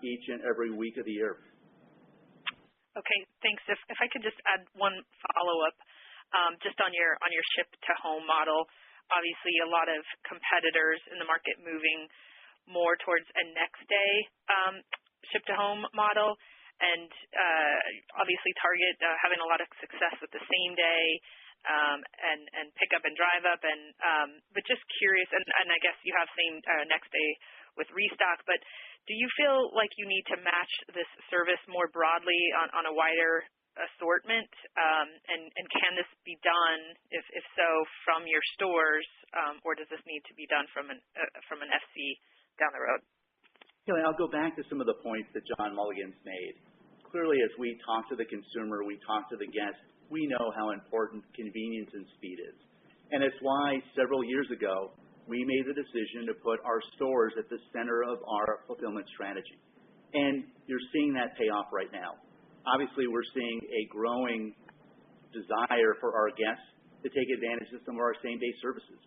each and every week of the year. Okay, thanks. If I could just add one follow-up, just on your ship-to-home model. Obviously, a lot of competitors in the market moving more towards a next-day ship-to-home model, and obviously Target having a lot of success with the same day and pick up and drive up. But just curious, and I guess you have same next day with restock. But do you feel like you need to match this service more broadly on a wider assortment? And can this be done, if so, from your stores, or does this need to be done from an FC down the road? Kelly, I'll go back to some of the points that John Mulligan's made. Clearly, as we talk to the consumer, we talk to the guest, we know how important convenience and speed is. And it's why several years ago, we made the decision to put our stores at the center of our fulfillment strategy. And you're seeing that pay off right now. Obviously, we're seeing a growing desire for our guests to take advantage of some of our same-day services,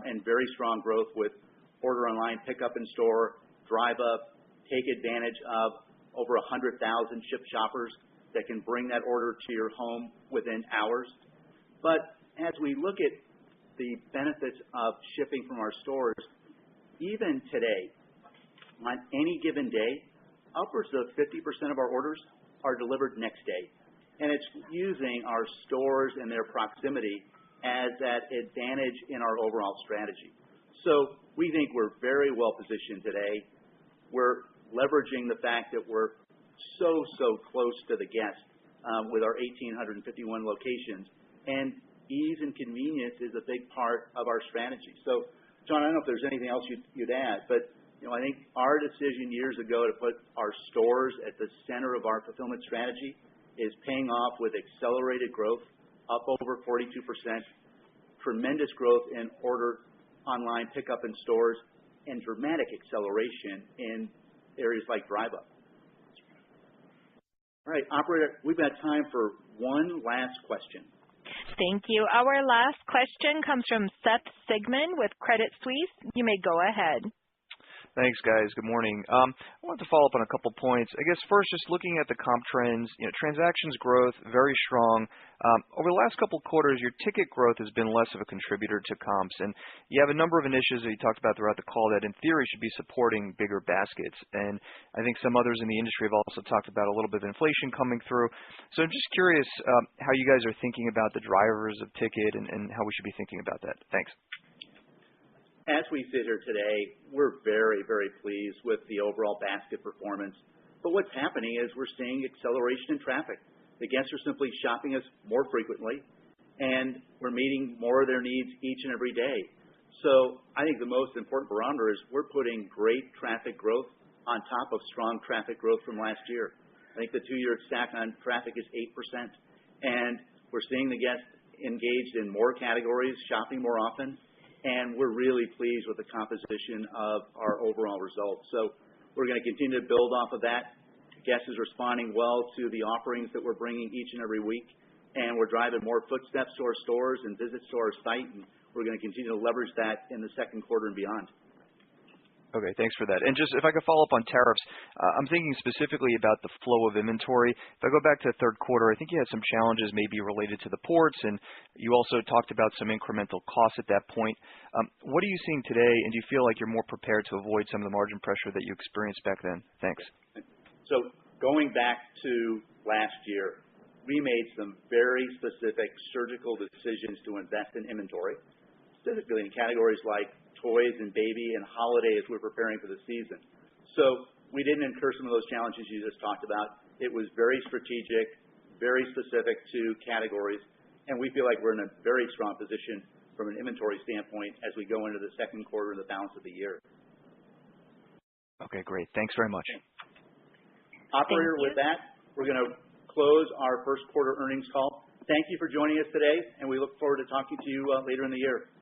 and very strong growth with order online, pick up in store, drive up, take advantage of over 100,000 Shipt shoppers that can bring that order to your home within hours. But as we look at the benefits of shipping from our stores, even today, on any given day, upwards of 50% of our orders are delivered next day. And it's using our stores and their proximity as that advantage in our overall strategy. So we think we're very well positioned today. We're leveraging the fact that we're so close to the guest with our 1,851 locations. And ease and convenience is a big part of our strategy. So, John, I don't know if there's anything else you'd add, but I think our decision years ago to put our stores at the center of our fulfillment strategy is paying off with accelerated growth, up over 42%, tremendous growth in order online pickup in stores, and dramatic acceleration in areas like Drive Up. All right, operator, we've got time for one last question. Thank you. Our last question comes from Seth Sigman with Credit Suisse. You may go ahead. Thanks, guys. Good morning. I wanted to follow up on a couple points. I guess first, just looking at the comp trends, transactions growth, very strong. Over the last couple quarters, your ticket growth has been less of a contributor to comps, and you have a number of initiatives that you talked about throughout the call that in theory should be supporting bigger baskets. And I think some others in the industry have also talked about a little bit of inflation coming through. So I'm just curious how you guys are thinking about the drivers of ticket and how we should be thinking about that. Thanks. As we sit here today, we're very, very pleased with the overall basket performance. But what's happening is we're seeing acceleration in traffic. The guests are simply shopping us more frequently, and we're meeting more of their needs each and every day. So I think the most important barometer is we're putting great traffic growth on top of strong traffic growth from last year. I think the two-year stack on traffic is 8%, and we're seeing the guests engaged in more categories, shopping more often, and we're really pleased with the composition of our overall results. So we're going to continue to build off of that. The guest is responding well to the offerings that we're bringing each and every week, and we're driving more footsteps to our stores and visits to our site, and we're going to continue to leverage that in the second quarter and beyond. Okay, thanks for that. And just if I could follow up on tariffs, I'm thinking specifically about the flow of inventory. If I go back to the third quarter, I think you had some challenges maybe related to the ports, and you also talked about some incremental costs at that point. What are you seeing today, and do you feel like you're more prepared to avoid some of the margin pressure that you experienced back then? Thanks. So going back to last year, we made some very specific surgical decisions to invest in inventory, specifically in categories like toys and baby and holiday as we're preparing for the season. So we didn't incur some of those challenges you just talked about. It was very strategic, very specific to categories, and we feel like we're in a very strong position from an inventory standpoint as we go into the second quarter and the balance of the year. Okay, great. Thanks very much. Operator, with that, we're going to close our first quarter earnings call. Thank you for joining us today, and we look forward to talking to you later in the year.